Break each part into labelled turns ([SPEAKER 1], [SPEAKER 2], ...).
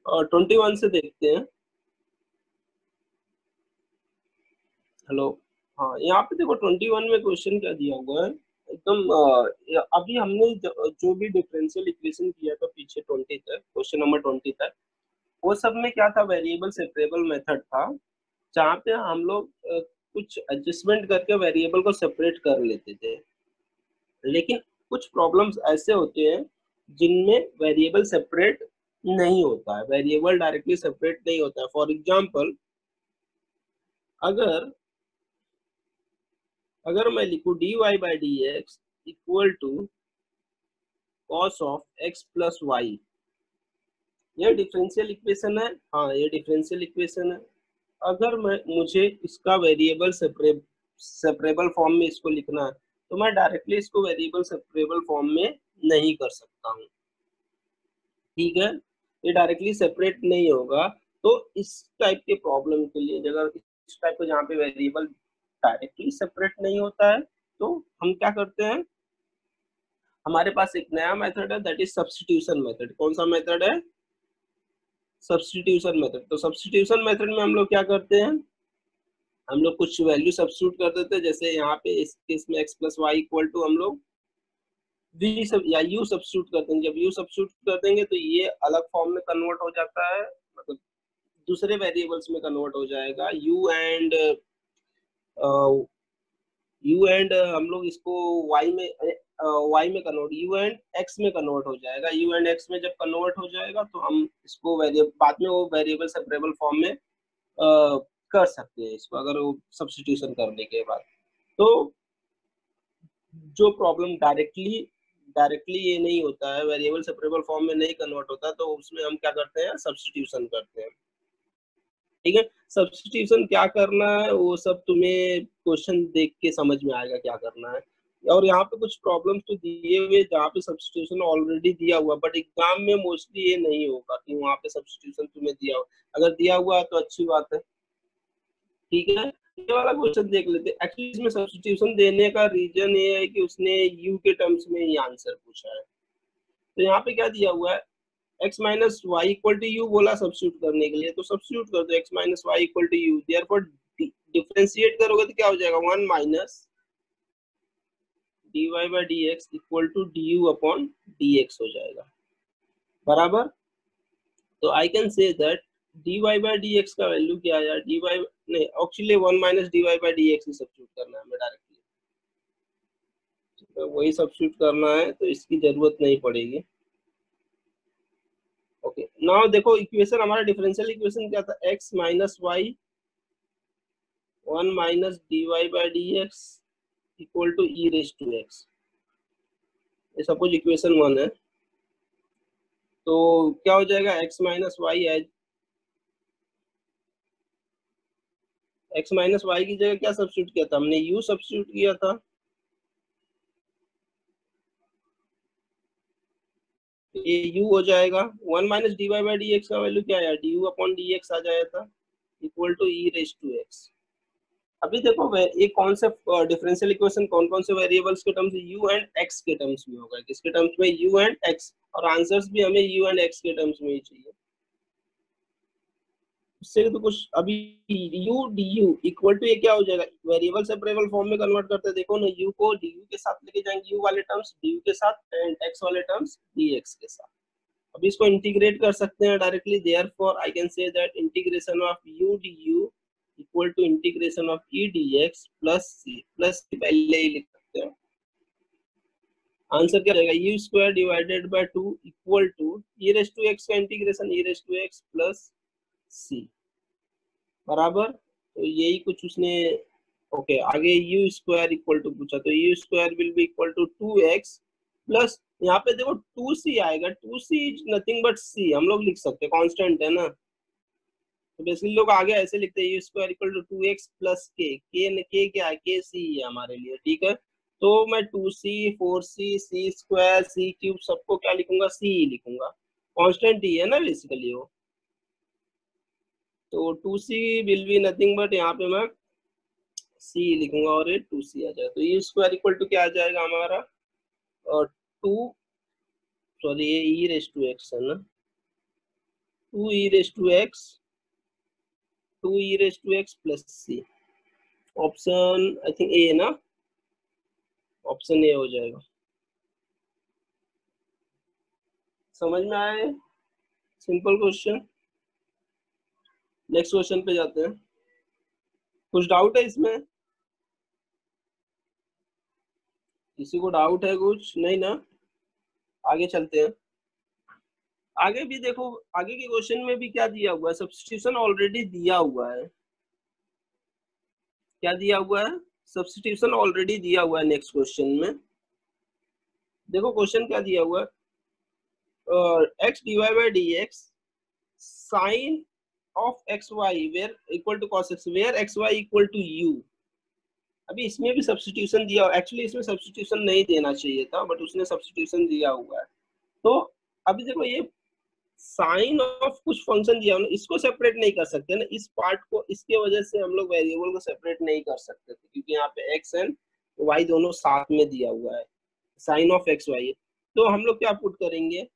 [SPEAKER 1] और 21 से देखते हैं। हेलो। हाँ, यहाँ पे देखो 21 में क्वेश्चन क्या दिया हुआ है एकदम। अभी हमने जो भी डिफरेंशियल इक्वेशन किया था पीछे 20 तक, क्वेश्चन नंबर 20 तक, वो सब में क्या था, वेरिएबल सेपरेबल मेथड था, जहाँ पे हम लोग कुछ एडजस्टमेंट करके वेरिएबल को सेपरेट कर लेते थे। लेकिन कुछ प्रॉब्लम्स ऐसे होते हैं जिनमें वेरिएबल सेपरेट नहीं होता है, वेरिएबल डायरेक्टली सेपरेट नहीं होता है। फॉर एग्जांपल, अगर अगर मैं लिखूं dy by D x equal to cos of X plus Y, ये डिफरेंशियल इक्वेशन है। हाँ, ये डिफरेंशियल इक्वेशन है। अगर मुझे इसका वेरिएबल सेपरेबल फॉर्म में इसको लिखना है, तो मैं डायरेक्टली इसको वेरिएबल सेपरेबल फॉर्म में नहीं कर सकता हूँ। ठीक है, ये डायरेक्टली सेपरेट नहीं होगा। तो इस टाइप के प्रॉब्लम के लिए, अगर इस टाइप का जहाँ पे वेरिएबल डायरेक्टली सेपरेट नहीं होता है, तो हम क्या करते हैं, हमारे पास एक नया मेथड है, दैट इज सब्स्टिट्यूशन मेथड। कौन सा मेथड है? Substitution method. तो सब्स्टिट्यूशन मेथड में हम लोग क्या करते हैं, हम लोग कुछ वैल्यू सब्स्टिट्यूट कर देते हैं। जैसे यहाँ पे इस केस में x plus Y equal to हम लोग v सब या u सब्स्टिट्यूट करते हैं। जब u सब्स्टिट्यूट कर देंगे तो ये अलग फॉर्म में कन्वर्ट हो जाता है, मतलब दूसरे वेरिएबल्स में कन्वर्ट हो जाएगा। u एंड हम लोग इसको y में कन्वर्ट, u एंड x में कन्वर्ट हो जाएगा। u एंड x में जब कन्वर्ट हो जाएगा तो हम इसको वेरिएबल बाद में वो वेरिएबल सेपरेबल फॉर्म में कर सकते हैं इसको, अगर वो सब्स्टिट्यूशन करने के बाद। तो जो प्रॉब्लम डायरेक्टली ये नहीं होता है, वेरिएबल सेपरेबल फॉर्म में नहीं कन्वर्ट होता, तो उसमें हम क्या करते हैं, सब्स्टिट्यूशन करते हैं। ठीक है, सब्स्टिट्यूशन क्या करना है वो सब तुम्हें क्वेश्चन देख के समझ में आएगा क्या करना है। और यहाँ पे कुछ प्रॉब्लम्स तो दिए हुए जहाँ पे सब्स्टिट्यूशन ऑलरेडी दिया हुआ, बट एग्जाम में मोस्टली ये नहीं होगा कि वहाँ पे सब्स्टिट्यूशन तुम्हें दिया हो। अगर दिया हुआ है तो अच्छी बात है। ठीक है, ये वाला क्वेश्चन देख लेते हैं। एक्चुअली इसमें सब्स्टिट्यूशन देने का रीजन ये है कि उसने यू के टर्म्स में ये आंसर पूछा है। तो यहाँ पे क्या दिया हुआ है, x minus Y equal to U बोला सब्स्टिट्यूट करने के लिए, तो सब्स्टिट्यूट कर दो x minus Y equal to U. Therefore differentiate करोगे तो क्या हो जाएगा, 1 minus dy by D x equal to D you upon D x हो जाएगा, बराबर। तो I can say that dy by D x का वैल्यू क्या है, dy नहीं, actually 1 minus dy by D X he substitute करना है हमें डायरेक्टली, तो वही सब्स्टिट्यूट करना है, तो इसकी जरूरत नहीं पड़ेगी। ओके, नाउ देखो इक्वेशन, हमारा डिफरेंशियल इक्वेशन क्या था, x minus Y 1 minus D Y by D x equal to E raise to X. ये सपोज इक्वेशन 1 है, तो क्या हो जाएगा, x माइनस वाई है, x माइनस वाई की जगह क्या सब्स्टिट्यूट किया था हमने, u सब्स्टिट्यूट किया था। ये u हो जाएगा, 1 minus D Y by D x का वैल्यू क्या है, D you upon D X आ जाया था, equal to E raise to X. अभी देखो एक कौन से डिफरेंशियल इक्वेशन कौन कौन से वेरिएबल्स के टर्म्स, u एंड x के टर्म्स में होगा, किसके टर्म्स में, u एंड x, और आंसर्स भी हमें u एंड x के टर्म्स में ही चाहिए। उससे तो कुछ अभी u du इक्वल टू ये क्या हो जाएगा, वेरिएबल सेपरेबल फॉर्म में कन्वर्ट करते हैं। देखो ना, u को du के साथ लेके जाएंगे, u वाले टर्म्स du के साथ एंड x वाले टर्म्स dx के साथ। अभी इसको इंटीग्रेट कर सकते हैं directly, therefore I can say that integration of u du equal to integration of e dx plus c, plus पहले ही लिख सकते हैं। आंसर क्या रहेगा, u square divided by 2 equal to e raise to x का integration e raise to x plus c, बराबर। तो यही कुछ उसने, ओके, आगे u स्क्वायर इक्वल टू पूछा, तो u square will be equal to 2x plus, यहाँ पे देखो 2c आएगा, 2c is nothing but c, हम लोग लिख सकते हैं, कांस्टेंट है ना। तो बेसिकली लोग आगे ऐसे लिखते हैं, u square equal to 2x plus k क्या है, k c है हमारे लिए। ठीक है, तो मैं 2c 4c c square c cube सबको क्या लिखूंगा, c ही लिखूंगा, कांस्टेंट ही है ना बेसिकली वो। तो 2c will be nothing but, यहाँ पे मैं c लिखूंगा और ये 2c आ जाएगा। तो ये स्क्वायर इक्वल टू क्या आ जाएगा हमारा, और 2, सॉरी ये e रेज टू एक्स है ना, 2e raised to x 2e raised to x plus c। Option I think A है ना, ऑप्शन ए हो जाएगा। समझ में आया? Simple question. नेक्स्ट क्वेश्चन पे जाते हैं। कुछ डाउट है इसमें? किसी को डाउट है कुछ? नहीं ना? आगे चलते हैं। आगे भी देखो, आगे के क्वेश्चन में भी क्या दिया हुआ है, सब्स्टिट्यूशन ऑलरेडी दिया हुआ है। क्या दिया हुआ है? सब्स्टिट्यूशन ऑलरेडी दिया हुआ है। नेक्स्ट क्वेश्चन में देखो क्वेश्चन क्या दिया हुआ है, x dy by dx sin of xy where equal to cos x where xy equal to u। अभी इसमें भी सब्स्टिट्यूशन दिया, एक्चुअली इसमें सब्स्टिट्यूशन नहीं देना चाहिए था, बट उसने सब्स्टिट्यूशन दिया हुआ है। तो अभी देखो ये साइन ऑफ कुछ फंक्शन दिया, इसको सेपरेट नहीं कर सकते ना, इस पार्ट को, इसके वजह से हम लोग वेरिएबल को सेपरेट नहीं कर सकते थे, क्योंकि यहाँ पे एक्स एंड वाई दोनों साथ में दिया हुआ है, साइन ऑफ एक्स वाई। तो हम लोग क्या पुट करेंगे,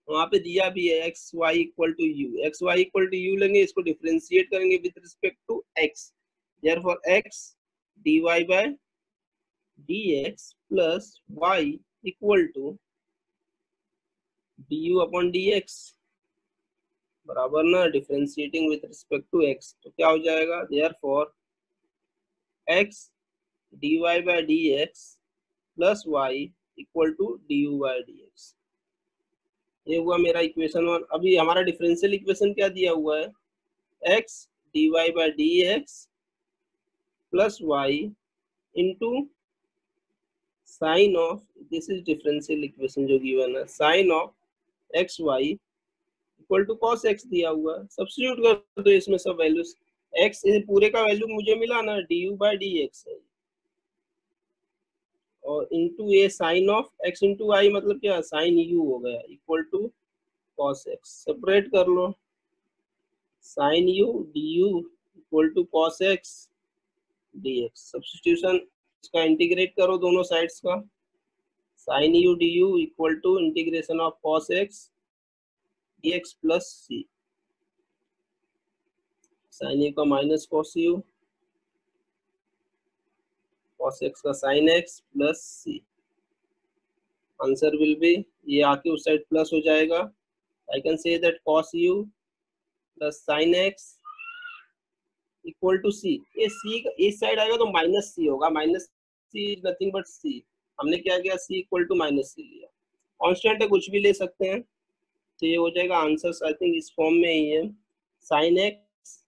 [SPEAKER 1] वहां पे दिया भी है x Y equal to u, x Y equal to u लेंगे, इसको डिफरेंशिएट करेंगे with respect to x, therefore x dy by dx plus y equal to du upon dx बराबर ना differentiating with respect to x, तो क्या हो जाएगा, therefore x dy by dx plus y equal to du by dx। ये हुआ मेरा equation 1। अभी हमारा डिफरेंशियल इक्वेशन क्या दिया हुआ है, x dy by dx plus y into sine of, this is differential equation जो गिवन है, sine of x Y equal to cos x दिया हुआ है। सब्स्टिट्यूट कर दो इसमें सब वैल्यूज, एक्स पूरे का वैल्यू मुझे मिला ना, D U by D X है, और into A sine of x into I मतलब क्या, साइन यू हो गया, equal to cos X. Separate कर लो, sine U D U equal to cos x D X. Substitution, इसका इंटीग्रेट करो दोनों साइड्स का, sine U D U equal to integration of cos x D x plus C, sine U का minus cos U, cos x का sine x plus C. Answer will be, ये आके उस side plus हो जाएगा, I can say that cos U plus sine X equal to C. ये C इस side आएगा तो माइनस सी होगा, minus C is nothing but C. हमने क्या किया, C equal to minus C लिया, कांस्टेंट है कुछ भी ले सकते हैं, तो ये हो जाएगा आंसर आई थिंक इस फॉर्म में ही है, साइन एक्स,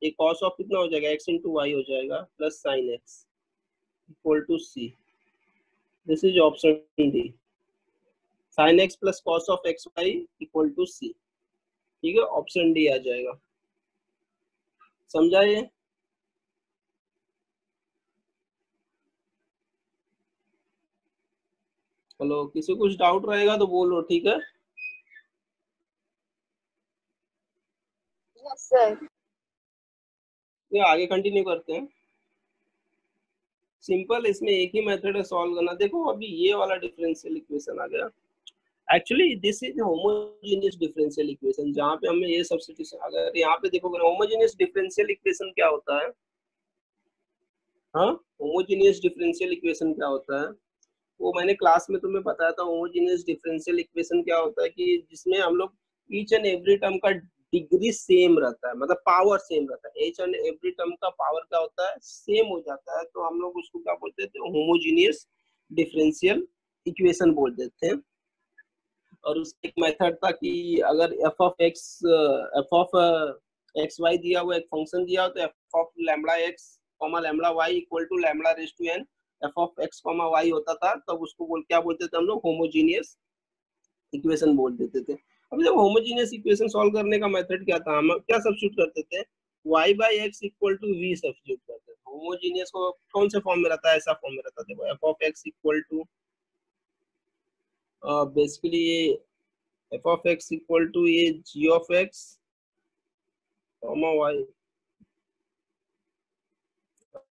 [SPEAKER 1] ये कॉस ऑफ कितना हो जाएगा, एक्स इंटू वाई हो जाएगा, plus sine X equal to C. This is option D, sine x plus cos of x Y equal to C. ठीक है, ऑप्शन डी आ जाएगा। समझा ये? हेलो, किसी कुछ डाउट रहेगा तो बोलो, ठीक है?
[SPEAKER 2] Yes sir.
[SPEAKER 1] ये आगे कंटिन्यू करते हैं। सिंपल, इसमें एक ही मेथड है सॉल्व करना। देखो अभी ये वाला डिफरेंशियल इक्वेशन आ गया, actually this is homogeneous differential equation, जहाँ पे हमें ये सब्स्टिट्यूशन, अगर यहाँ पे देखोगे होमोजेनियस डिफरेंशियल इक्वेशन क्या होता है, हाँ होमोजेनियस डिफरेंशियल इक्वेशन क्या होता है, वो मैंने क्लास में तुम्हें बताया था। होमोजेनियस डिफरेंशियल इक्वेशन क्या होता है कि जिसमें हम लोग ईच एंड एवरी टर्म का डिग्री सेम रहता है, मतलब पावर सेम रहता है, ईच एंड एवरी टर्म का पावर क्या होता है, सेम हो जाता है, तो हम लोग उसको क्या बोलते थे, होमोजेनियस डिफरेंशियल इक्वेशन बोल देते हैं। और उसका एक मेथड था कि अगर एफ ऑफ एक्स वाई दिया हुआ एक फंक्शन दिया हो, तो f of lambda x comma lambda y equal to lambda raise to n f of x comma y होता था, तब उसको क्या बोलते थे हम लोग, होमोजीनियस इक्वेशन बोल देते थे। अब जब होमोजीनियस इक्वेशन सॉल्व करने का मेथड क्या था, हम क्या सब्स्टिट्यूट करते थे, y by x equal to v substitute करते थे। होमोजीनियस को कौन से फॉर्म में रहता है, ऐसा फॉर्म में रहता है, देखो F of X equal to basically ये F of X equal to ये G of x comma Y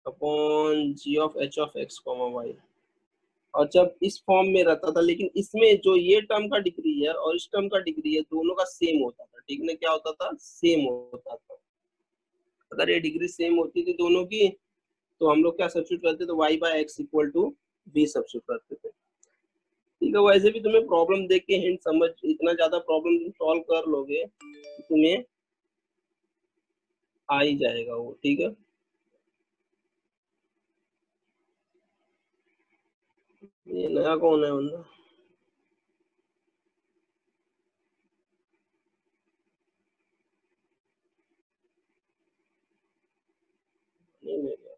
[SPEAKER 1] upon G of H of x comma Y, और जब इस फॉर्म में रहता था, लेकिन इसमें जो ये टर्म का डिग्री है और इस टर्म का डिग्री है दोनों का सेम होता था, ठीक ना, क्या होता था, सेम होता था। अगर ये डिग्री सेम होती थी दोनों की तो हम लोग क्या सब्स्टिट्यूट करते, तो y by x equal to v substitute करते थे। ठीक है, वैसे भी तुम्हें प्रॉब्लम देख के हिंट समझ, इतना ज्यादा प्रॉब्लम तुम सॉल्व कर लोगे तुम्हें आ ही जाएगा वो। ठीक है, ये नया कौन है बंदा? नहीं मिल रहा।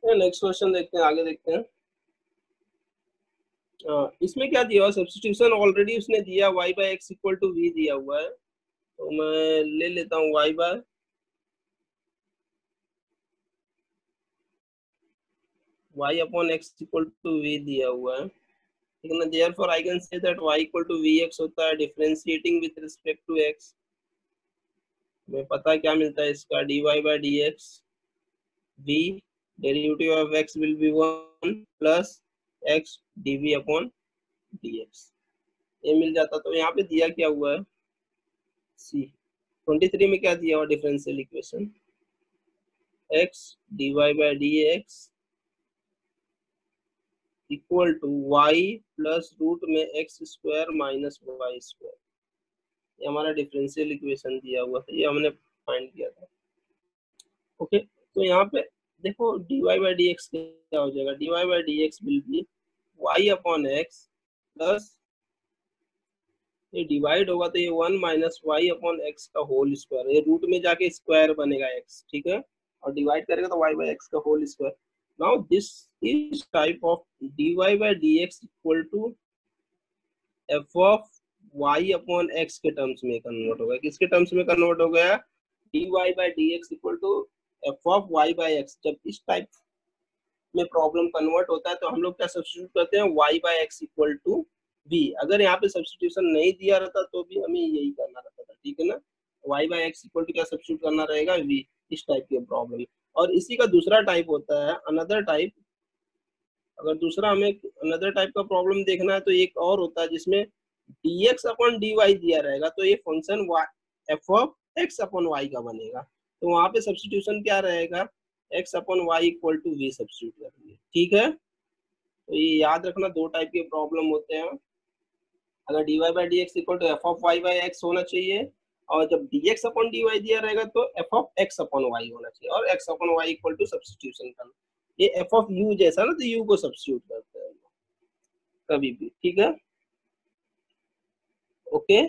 [SPEAKER 1] नेक्स्ट क्वेश्चन देखते हैं, आगे देखते हैं। इसमें क्या दिया हुआ, सब्स्टिट्यूशन ऑलरेडी उसने दिया, y by x equal to v दिया हुआ है, तो मैं ले लेता हूँ y upon x equal to v दिया हुआ है, ठीक है ना। Therefore I can say that y equal to v x होता है differentiating with respect to x। हमें पता है क्या मिलता है इसका, dy by D x, v derivative of x will be 1 plus x dv upon dx, ये मिल जाता। तो यहाँ पे दिया क्या हुआ है, c 23 में क्या दिया हुआ differential equation, x dy by D x equal to Y plus root में X square minus Y square, ये हमारा डिफरेंशियल इक्वेशन दिया हुआ था, ये हमने फाइंड किया था। ओके, तो यहाँ पे देखो dy बाई डी एक्स क्या हो जाएगा, dy by D x will be y upon x plus, ये डिवाइड होगा तो ये 1 माइनस वाई अपॉन एक्स का होल स्क्वायर, ये रूट में जाके स्क्वायर बनेगा x, ठीक है, और डिवाइड करेगा तो y बाई एक्स का whole square. Now this is type of dy by D x equal to F of y upon x के टर्म्स में कन्वर्ट होगा, किसके टर्म्स में कन्वर्ट हो गया, dy by D x equal to F of y by x. जब इस type में प्रॉब्लम कन्वर्ट होता है तो हम लोग क्या सब्स्टिट्यूट करते हैं, y by x equal to v। अगर यहाँ पे सब्स्टिट्यूशन नहीं दिया रहता तो भी हमें यही करना रहता था, ठीक है ना, y by x equal to क्या सब्स्टिट्यूट करना रहेगा, v, इस टाइप की प्रॉब्लम। और इसी का दूसरा टाइप होता है अनदर टाइप, अगर दूसरा हमें अनदर टाइप का प्रॉब्लम देखना है तो एक और होता है जिसमें dx अपॉन dy दिया रहेगा, तो ये function f of x upon y का बनेगा, तो वहां पे सब्स्टिट्यूशन क्या रहेगा, x upon y equal to v substitute करेंगे, ठीक है। तो ये याद रखना, दो टाइप के प्रॉब्लम होते हैं, अगर dy by D x equal to F of y by x होना चाहिए, और जब dx अपॉन dy दिया रहेगा तो f of x upon y होना चाहिए, और x upon y equal to substitution करना, ये एफ ऑफ यू जैसा ना, तो यू को सब्स्टिट्यूट करते हैं कभी भी, ठीक है। ओके,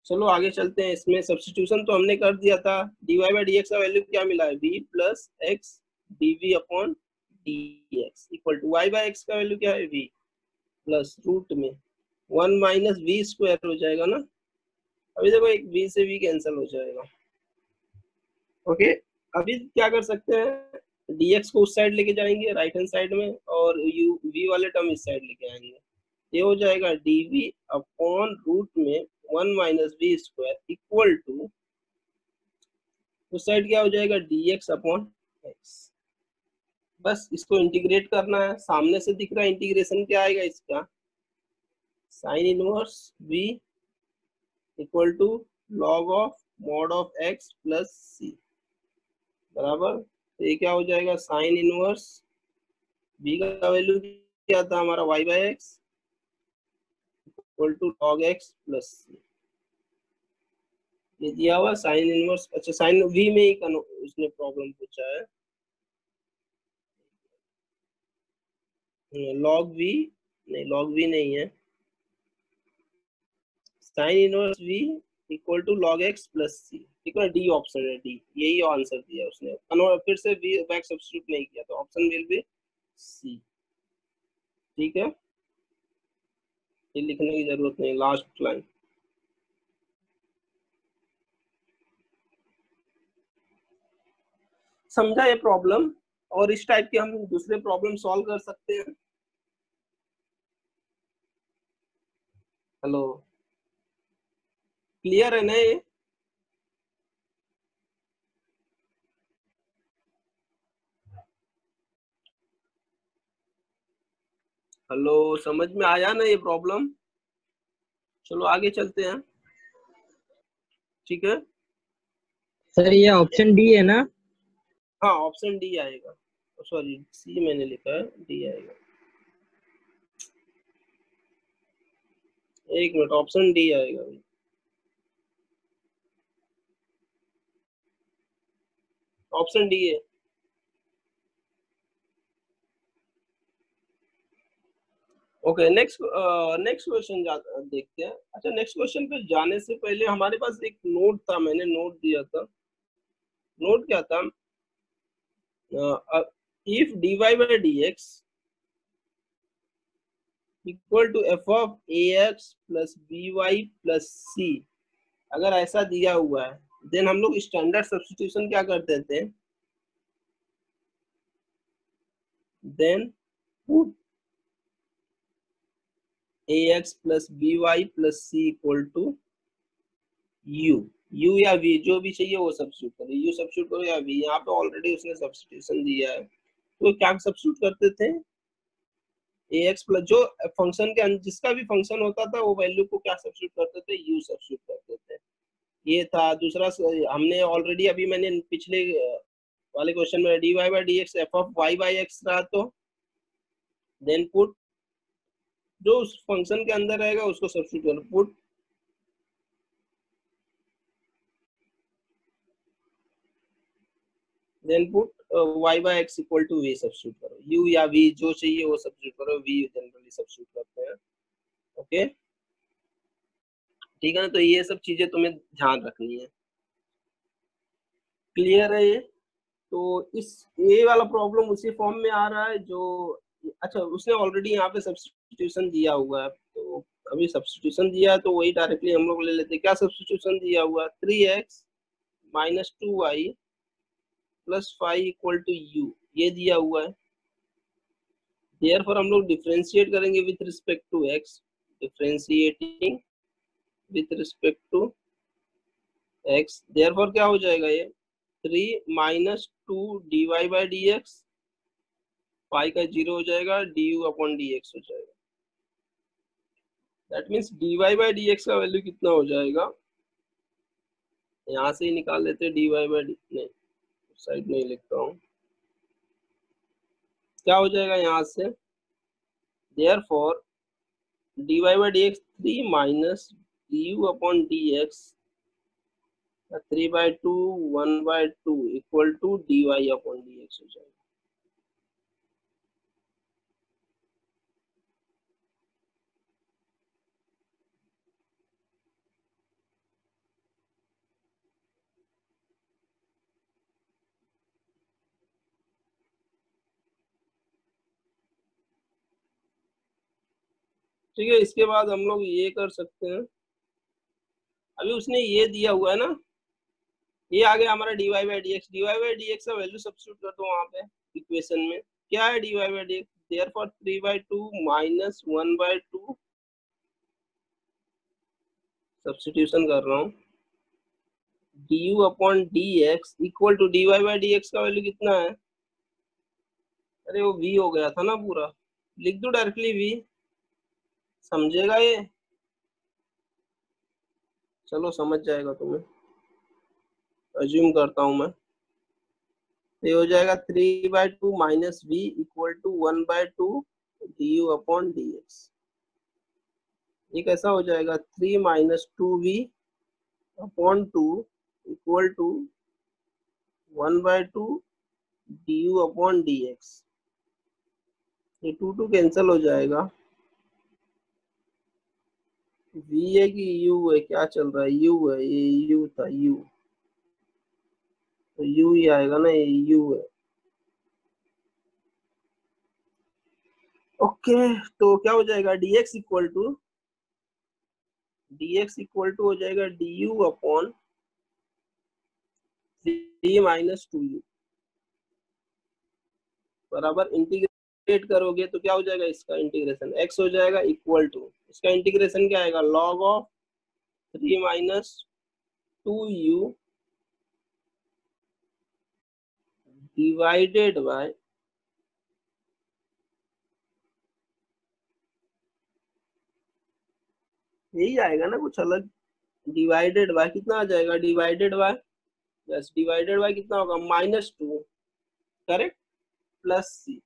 [SPEAKER 1] चलो आगे चलते हैं। इसमें सब्स्टिट्यूशन तो हमने कर दिया था, dy बाई डी एक्स का वैल्यू क्या मिला है, v plus x dv upon D x equal to y by x का वैल्यू क्या है, v प्लस रूट में 1 माइनस वी स्क्वायर हो जाएगा ना, अभी देखो एक v से v कैंसिल हो जाएगा। ओके, अभी क्या कर सकते हैं, dx को उस साइड लेके जाएंगे राइट हैंड साइड में, और u v वाले टर्म इस साइड लेके आएंगे, ये हो जाएगा dv अपॉन रूट में 1 minus v square equal to, उस साइड क्या हो जाएगा, dx अपॉन एक्स। बस इसको इंटीग्रेट करना है, सामने से दिख रहा है इंटीग्रेशन क्या आएगा इसका, sine inverse v equal to log of mod of X plus सी बराबर, तो ये क्या हो जाएगा, साइन इनवर्स v का वैल्यू क्या था हमारा, y by x equal to log X plus C, ये दिया हुआ साइन इनवर्स। अच्छा, साइन v में ही उसने प्रॉब्लम पूछा है, लॉग v नहीं, लॉग v नहीं है, sine inverse v equal to log X plus C, ठीक है, डी ऑप्शन है, डी, यही आंसर दिया उसने, फिर से v बैक सब्स्टिट्यूट नहीं किया, तो ऑप्शन विल बी सी, ठीक है, ये लिखने की जरूरत नहीं, लास्ट लाइन। समझा ये प्रॉब्लम? और इस टाइप के हम दूसरे प्रॉब्लम सॉल्व कर सकते हैं। हेलो, क्लियर है ना ये? हेलो, समझ में आया ना ये प्रॉब्लम? चलो आगे चलते हैं। ठीक है,
[SPEAKER 2] सर ये ऑप्शन डी है ना?
[SPEAKER 1] हाँ ऑप्शन डी आएगा, सॉरी सी मैंने लिखा है, डी आएगा। एक मिनट, ऑप्शन डी आएगा। ऑप्शन डी है। ओके, नेक्स्ट नेक्स्ट क्वेश्चन देखते हैं। अच्छा, नेक्स्ट क्वेश्चन पे जाने से पहले हमारे पास एक नोट था, मैंने नोट दिया था। नोट क्या था? If dy by dx equal to F of A x plus B Y plus C, अगर ऐसा दिया हुआ है, देन हम लोग स्टैंडर्ड सब्स्टिट्यूशन क्या करते थे? Then put a x plus B Y plus c equal to u, u या वी, जो भी चाहिए वो सब्स्टिट्यूट करो, यू सब्स्टिट्यूट करो या वी। यहाँ पे ऑलरेडी उसने सब्स्टिट्यूशन दिया है, तो क्या सब्स्टिट्यूट करते थे? ए एक्स प्लस जो फंक्शन के जिसका भी फंक्शन होता था वो वैल्यू को क्या सब्स्टिट्यूट करते थे? यू सब्स्टिट्यूट करते थे। ये था दूसरा। हमने ऑलरेडी अभी मैंने पिछले वाले क्वेश्चन में d Y by D x f of y by x रहा, तो देन पुट जो उस फंक्शन के अंदर रहेगा उसको सब्स्टिट्यूट करो, put then put y by x equal to v substitute करो, u या v जो चाहिए वो सब्स्टिट्यूट करो, v जनरली सब्स्टिट्यूट करते हैं। ओके, ठीक है ना? तो ये सब चीजें तुम्हें ध्यान रखनी है। क्लियर है ये? तो इस ये वाला प्रॉब्लम उसी फॉर्म में आ रहा है जो, अच्छा उसने ऑलरेडी यहाँ पे सब्स्टिट्यूशन दिया हुआ है, तो अभी सब्स्टिट्यूशन दिया है तो वही डायरेक्टली हम लोग ले लेते हैं। क्या सब्स्टिट्यूशन दिया हुआ है? 3x minus 2y plus 5 equal to u, ये दिया हुआ है। देयरफॉर हम लोग डिफरेंशिएट करेंगे with respect to x, differentiating with respect to x, therefore क्या हो जाएगा ये? 3 minus 2 d Y by D x, pi का 0 हो जाएगा, d you upon D x हो जाएगा। That means d Y by D x का वैल्यू कितना हो जाएगा? यहाँ से ही निकाल लेते हैं, डी वाई बाई डी, नहीं साइड नहीं लिखता हूँ, क्या हो जाएगा यहाँ से? Therefore d Y by D x 3 minus d you upon D x 3/2 1/2 equal to d y upon D x हो जाएगा। ठीक है, इसके बाद हम लोग ये कर सकते हैं। अभी उसने ये दिया हुआ है ना, ये आ गया हमारा d Y by D x, d Y by D x का वैल्यू सब्स्टिट्यूट कर दो वहां पे इक्वेशन में। क्या है d Y by D x? Therefore 3/2 minus 1/2, substitution कर रहा हूँ, d you upon D x equal to d Y by D x का वैल्यू कितना है? अरे वो v हो गया था ना पूरा, लिख दो डायरेक्टली v, समझेगा ये? चलो समझ जाएगा तुम्हें, अज्यूम करता हूं मैं। तो ये हो जाएगा 3/2 minus v equal to 1/2 d you upon D x. ये कैसा हो जाएगा? 3 minus 2v upon 2 equal to 1/2 d you upon D x. ये 2 कैंसिल हो जाएगा। v है कि u है? क्या चल रहा है? u है, ये u था, u, तो u ही आएगा ना, ये u है। ओके, तो क्या हो जाएगा? dx इक्वल टू हो जाएगा du अपॉन 3 माइनस 2u। बराबर इंटीग्रेट करोगे तो क्या हो जाएगा, इसका इंटीग्रेशन x हो जाएगा इक्वल टू, इसका इंटीग्रेशन क्या आएगा, log of 3 minus 2u divided by यही आएगा ना, कुछ अलग, डिवाइडेड बाय कितना आ जाएगा, divided by, yes divided by कितना होगा, -2, करेक्ट, प्लस सी।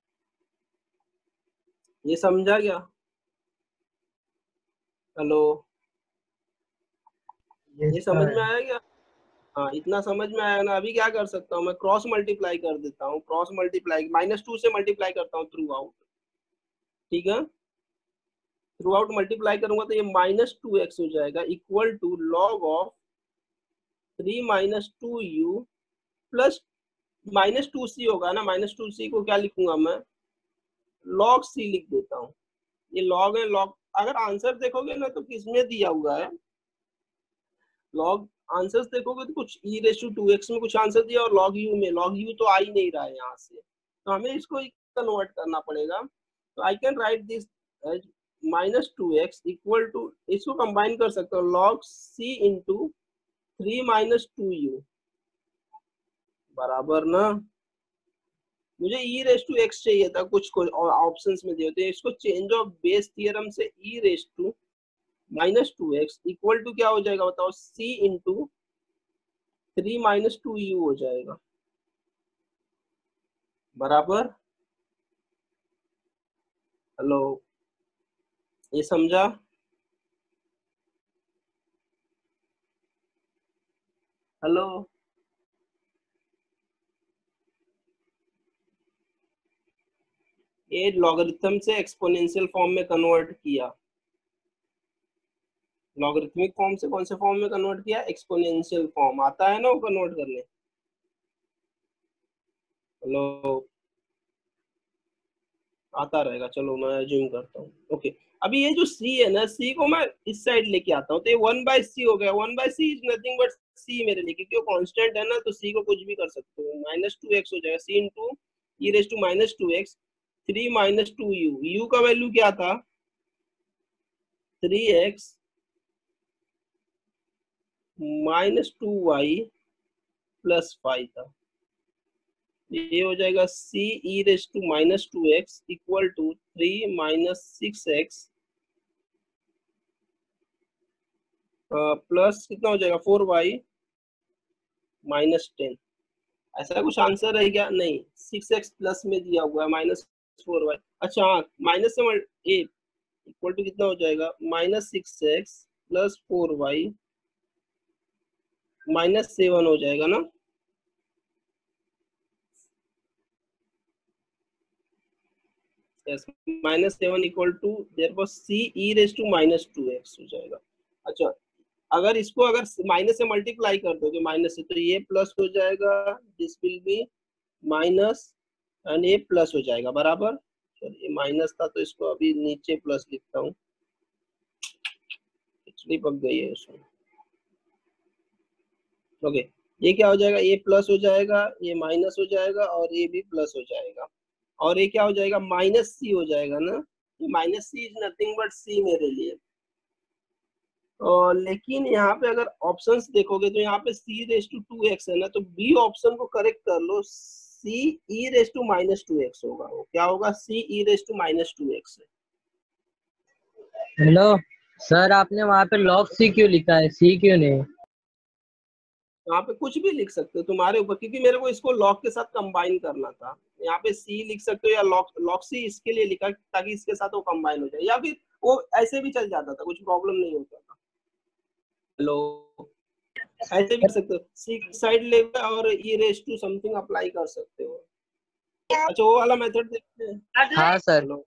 [SPEAKER 1] ये समझा क्या, हेलो, ये समझ में आया क्या, हाँ इतना समझ में आया ना। अभी क्या कर सकता हूँ मैं, क्रॉस मल्टीप्लाई कर देता हूँ, क्रॉस मल्टीप्लाई -2 से मल्टीप्लाई करता हूँ थ्रू आउट, ठीक है, थ्रू आउट मल्टीप्लाई करूंगा तो ये -2x हो जाएगा equal to log of 3 minus 2u plus -2c होगा ना, -2c को क्या लिखूंगा मैं, लॉग c लिख देता हूँ। ये लॉग है, लॉग अगर आंसर देखोगे ना तो किसमें दिया हुआ है, लॉग आंसर्स देखोगे तो कुछ e⁻2x में कुछ आंसर दिया और log u में, log u तो आ ही नहीं रहा है यहाँ से, तो हमें इसको कन्वर्ट करना पड़ेगा। तो I can write this as -2x equal to, इसको कंबाइन कर सकते हो, log c into 3 minus 2u बराबर ना, मुझे e⁻x चाहिए था, कुछ ऑप्शंस में दिए थे, इसको चेंज ऑफ बेस थियरम से e⁻−2x इक्वल टू क्या हो जाएगा बताओ, c इंटू 3 माइनस 2u हो जाएगा बराबर, हेलो, ये समझा, हेलो, ये लॉगरिथम से एक्सपोनेंशियल फॉर्म में कन्वर्ट किया, लॉगरिथमिक फॉर्म से कौन से फॉर्म में कन्वर्ट किया, एक्सपोनेंशियल फॉर्म, आता है ना वो कन्वर्ट करने, हेलो, आता रहेगा, चलो मैं जूम करता हूँ, ओके। अभी ये जो c है ना, c को मैं इस साइड लेके आता हूँ तो ये 1/c हो गया, 1/c is nothing but c मेरे लिए, क्योंकि वो कांस्टेंट है ना, तो c को कुछ भी कर सकते हो, -2x हो जाएगा, c into e⁻²x 3 minus 2u, u का वैल्यू क्या था, 3x -2y प्लस 5 था, ये हो जाएगा c e⁻² equal to 3 minus 6x plus कितना हो जाएगा 4y -10, ऐसा कुछ आंसर है क्या, नहीं, 6x प्लस में दिया हुआ है -4y, अच्छा हाँ, माइनस से ए इक्वल टू कितना हो जाएगा, -6x प्लस 4y -7 हो जाएगा ना, -7 equal to therefore c e⁻² हो जाएगा। अच्छा, अगर इसको अगर माइनस से मल्टीप्लाई कर दोगे, माइनस से, तो ये प्लस हो जाएगा, this will B minus and ये प्लस हो जाएगा बराबर, ये माइनस था तो इसको अभी नीचे प्लस लिखता हूँ, पिछली पक गई है उसमें, ओके, ये क्या हो जाएगा, ये प्लस हो जाएगा, ये माइनस हो जाएगा और ये भी प्लस हो जाएगा, और ये क्या हो जाएगा, -c हो जाएगा ना, ये -c is nothing but c मेरे लिए, लेकिन यहाँ पे अगर ऑप्शंस देखोगे तो यहाँ पे c⁻2x है ना, तो बी ऑप्शन को करेक्ट कर लो, c e⁻²x होगा, वो क्या होगा, c e⁻²x है।
[SPEAKER 2] हेलो सर, आपने वहाँ पे log c क्यों लिखा है, c क्यों नहीं?
[SPEAKER 1] यहाँ पे कुछ भी लिख सकते हो, तुम्हारे ऊपर, क्योंकि मेरे को इसको लॉग के साथ कंबाइन करना था, यहाँ पे c लिख सकते हो या लॉग c इसके लिए लिखा ताकि इसके साथ वो कंबाइन हो जाए, या फिर वो ऐसे भी चल जाता था, कुछ प्रॉब्लम नहीं होता था, हेलो, ऐसे भी कर सकते हो, सी साइड लेकर और e⁻² समथिंग अप्लाई कर सकते हो, अच्छा वो वाला मेथड देखते हैं,
[SPEAKER 2] हाँ सर।
[SPEAKER 1] हेलो,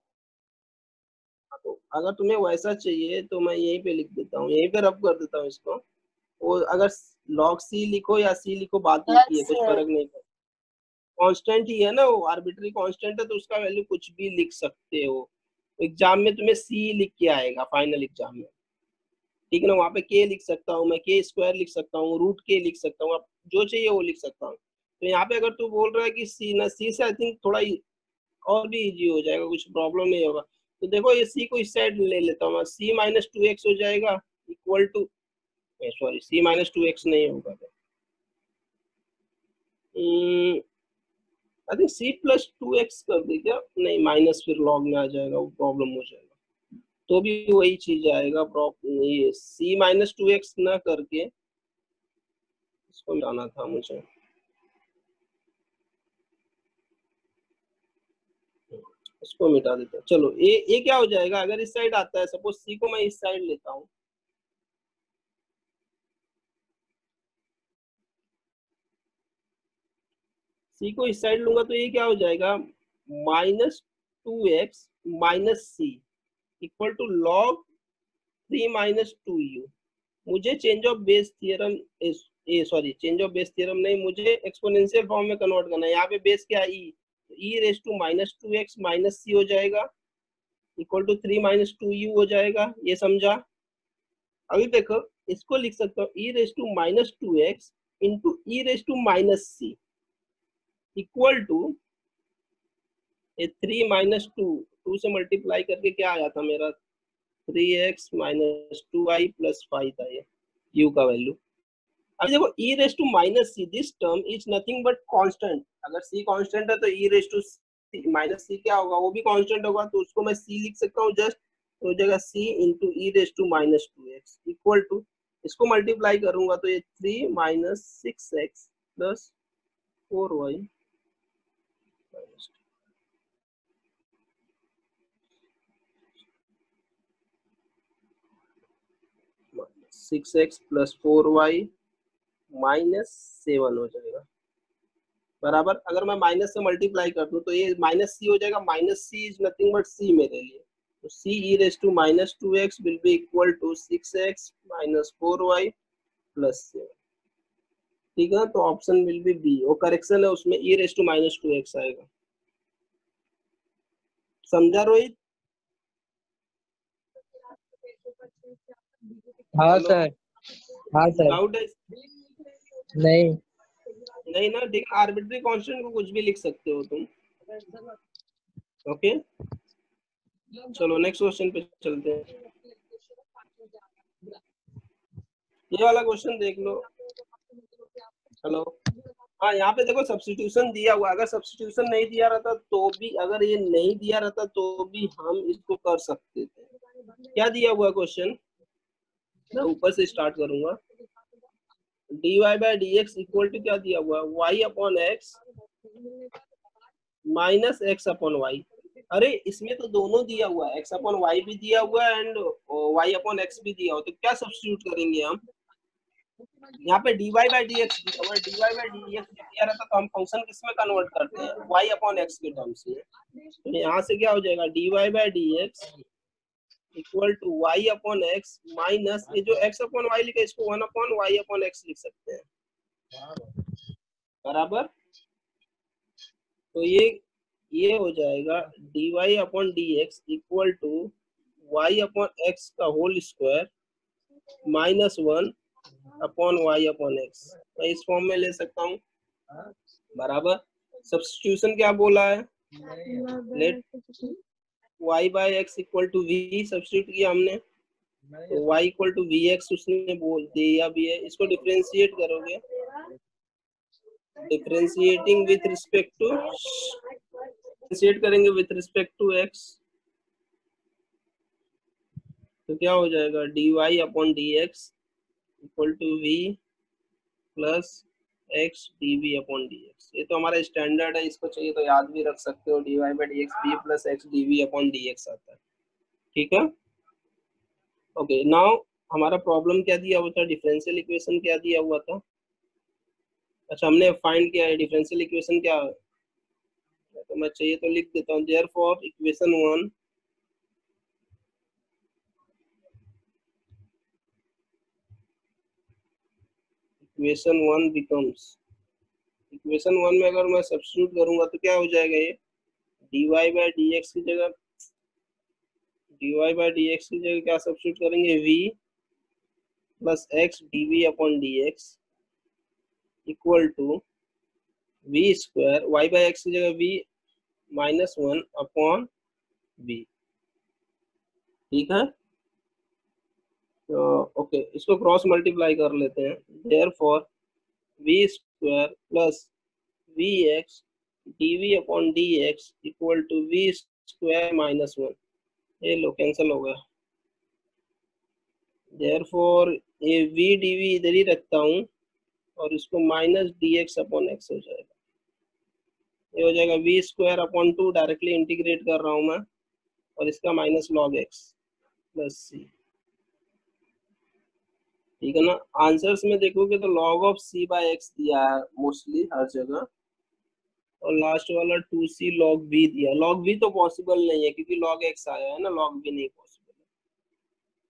[SPEAKER 1] तो अगर तुम्हें वैसा चाहिए तो मैं यहीं पे लिख देता हूँ, यहीं पे रब कर देता हूँ इसको, वो अगर log c लिखो या c लिखो बात नहीं है, कुछ फर्क नहीं पड़ता, कांस्टेंट ही है ना, वो आर्बिट्री कांस्टेंट है तो उसका वैल्यू कुछ भी लिख सकते हो, एग्जाम में तुम्हें c लिख के आएगा फाइनल एग्जाम में, ठीक है ना, वहाँ पे k लिख सकता हूँ मैं, k² लिख सकता हूँ, √k लिख सकता हूँ, आप जो चाहिए वो लिख सकता हूँ, तो यहाँ पे अगर तू बोल रहा है कि c ना, c से आई थिंक थोड़ा और भी इजी हो जाएगा, कुछ प्रॉब्लम नहीं होगा। तो देखो ये c को इस साइड ले लेता हूँ, c माइनस टू एक्स हो जाएगा equal to, sorry c minus two x नहीं होगा, I think c plus two x कर दी क्या, नहीं माइनस फिर लॉग में आ जाएगा, वो प्रॉब्लम हो जाएगा। तो भी वही चीज आएगा, ये c माइनस टू एक्स ना करके इसको मिलाना था मुझे, इसको मिटा देते हैं। चलो ये क्या हो जाएगा, अगर इस साइड आता है, सपोज c को मैं इस साइड लेता हूँ, c को इस साइड लूंगा तो ये क्या हो जाएगा, minus two x minus c equal to log three minus two u. मुझे change of base theorem, sorry change of base theorem नहीं, मुझे एक्सपोनेंशियल फॉर्म में कन्वर्ट करना है। यहाँ पे बेस क्या है, e raise to minus two x minus c हो जाएगा equal to three minus two u हो जाएगा, ये समझा। अभी देखो इसको लिख सकता हूँ e raise to minus two x into e raise to minus c equal to ये थ्री माइनस टू, टू से मल्टीप्लाई करके क्या आया था मेरा, three x minus two i plus five था ये यू का वैल्यू। अब देखो e raise to minus c, this term is nothing but constant. अगर c कांस्टेंट है तो e raise to minus c क्या होगा, वो भी कांस्टेंट होगा, तो उसको मैं c लिख सकता हूँ जस्ट, तो हो जाएगा c into e raise to minus two x equal to, इसको मल्टीप्लाई करूंगा तो ये three minus six x plus four y minus six x plus four y minus seven हो जाएगा बराबर। अगर मैं माइनस से मल्टीप्लाई कर दूं तो ये माइनस सी हो जाएगा, minus C is nothing but c मेरे लिए, तो c e raise to minus two x will be equal to six x minus four y plus seven. ठीक है, तो ऑप्शन विल बी बी, वो करेक्शन है, उसमें e raise to minus two x आएगा। समझा रोहित?
[SPEAKER 2] हाँ
[SPEAKER 1] हेलो,
[SPEAKER 2] सर। हाँ सर।
[SPEAKER 1] डाउट है?
[SPEAKER 2] नहीं।
[SPEAKER 1] नहीं ना, ठीक, आर्बिट्री कांस्टेंट को कुछ भी लिख सकते हो तुम। ओके, चलो नेक्स्ट क्वेश्चन पे चलते हैं। ये वाला क्वेश्चन देख लो। हेलो, हाँ यहाँ पे देखो सब्स्टिट्यूशन दिया हुआ, अगर सब्स्टिट्यूशन नहीं दिया रहता तो भी, अगर ये नहीं दिया रहता तो भी हम इसको कर सकते थे। क्या दिया हुआ क्वेश्चन, मैं ऊपर से स्टार्ट करूंगा। dy by D x equal to क्या दिया हुआ, y upon x minus x upon y. अरे इसमें तो दोनों दिया हुआ है, x अपॉन वाई भी दिया हुआ है एंड y अपॉन एक्स भी दिया हुआ, तो क्या सब्स्टिट्यूट करेंगे हम, यहाँ पे dy बाई डी एक्स दिया हुआ है, dy बाई डी एक्स दिया रहता तो हम फंक्शन किस में कन्वर्ट करते हैं, y अपॉन एक्स के टर्म्स में। तो यहाँ से क्या हो जाएगा, dy by D x equal to y upon x minus, ये जो x अपॉन वाई लिखा है इसको one upon y upon x लिख सकते हैं बराबर। तो ये हो जाएगा dy upon D x equal to y upon x का whole square minus one upon y upon x, मैं इस फॉर्म में ले सकता हूँ बराबर। सब्स्टिट्यूशन क्या बोला है, let y by x equal to v substitute किया हमने, तो y equal to v x उसने बोल दिया भी है, इसको डिफरेंशिएट करोगे, differentiating with respect to, differentiate करेंगे विथ रिस्पेक्ट टू x, तो क्या हो जाएगा dy upon D x equal to v plus x d v upon D x. ये तो हमारा स्टैंडर्ड है, इसको चाहिए तो याद भी रख सकते हो, dy by D x v plus x d v upon D x आता है। ठीक है, ओके नाउ हमारा प्रॉब्लम क्या दिया हुआ था, डिफरेंशियल इक्वेशन क्या दिया हुआ था, अच्छा हमने फाइंड किया है डिफरेंशियल इक्वेशन क्या है, तो मैं चाहिए तो लिख देता हूँ, therefore equation one becomes, equation one में अगर मैं सब्स्टिट्यूट करूंगा तो क्या हो जाएगा, ये dy बाई डी एक्स की जगह, dy बाई डी एक्स की जगह क्या सब्स्टिट्यूट करेंगे, v plus x d v upon D x equal to v square, y by x की जगह v -1/v। ठीक है, तो ओके, इसको क्रॉस मल्टीप्लाई कर लेते हैं। Therefore v square plus vx dv/dx equal to v square -1। ये लो कैंसिल हो गया। देयरफॉर ये v dv इधर ही रखता हूँ और इसको -dx/x हो जाएगा। ये हो जाएगा v square upon 2, directly integrate कर रहा हूँ मैं, और इसका -log x प्लस c। ठीक है ना। आंसर्स में देखोगे तो log of c by x दिया है मोस्टली हर जगह, और लास्ट वाला 2c log v दिया। log v तो पॉसिबल नहीं है क्योंकि log x आया है ना, log v नहीं पॉसिबल है।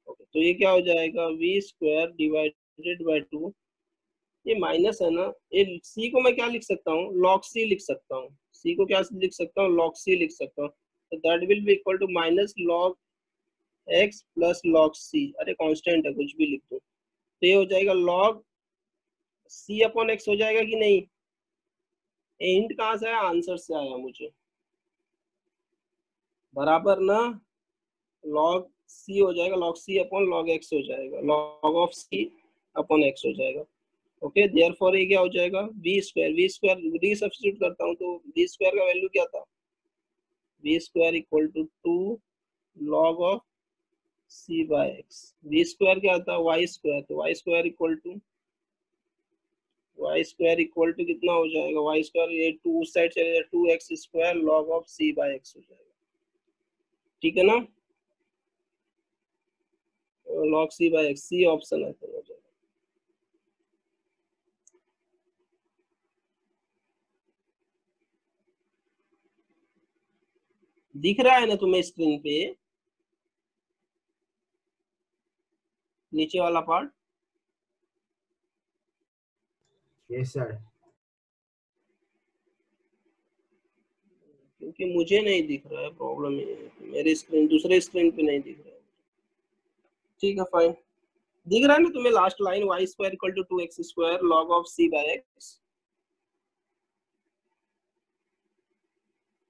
[SPEAKER 1] ओके, तो ये क्या हो जाएगा, v स्क्वायर डिवाइडेड बाय 2, ये माइनस है ना, ये c को मैं क्या लिख सकता हूँ, log c लिख सकता हूँ। c को क्या लिख सकता हूँ, log c लिख सकता हूँ। तो that will be equal to -log x plus log c। अरे कांस्टेंट है, कुछ भी लिख दो। तो ये हो जाएगा log c/x हो जाएगा कि नहीं। हिंट कहाँ से आया, आंसर से आया मुझे, बराबर ना। log c हो जाएगा, log c/log x हो जाएगा, log of c upon x हो जाएगा। ओके, देयरफॉर ये क्या हो जाएगा, v स्क्वायर री सब्स्टिट्यूट करता हूँ तो v स्क्वायर का वैल्यू क्या था, v square equal to 2 log of c by x। v square क्या था, y स्क्वायर, तो y स्क्वायर इक्वल टू कितना हो जाएगा, y स्क्वायर, ये 2 उस साइड चले जाए, 2x square log of c by x हो जाएगा। ठीक है ना, log c by x, c option है तो हो जाएगा। दिख रहा है ना तुम्हें स्क्रीन पे नीचे वाला पार्ट।
[SPEAKER 3] Yes sir.
[SPEAKER 1] क्योंकि मुझे नहीं दिख रहा है, प्रॉब्लम ये है, मेरी स्क्रीन दूसरे स्क्रीन पे नहीं दिख रहा है। ठीक है फाइन, दिख रहा है ना तुम्हें last line, y square equal to 2x square log of c by x।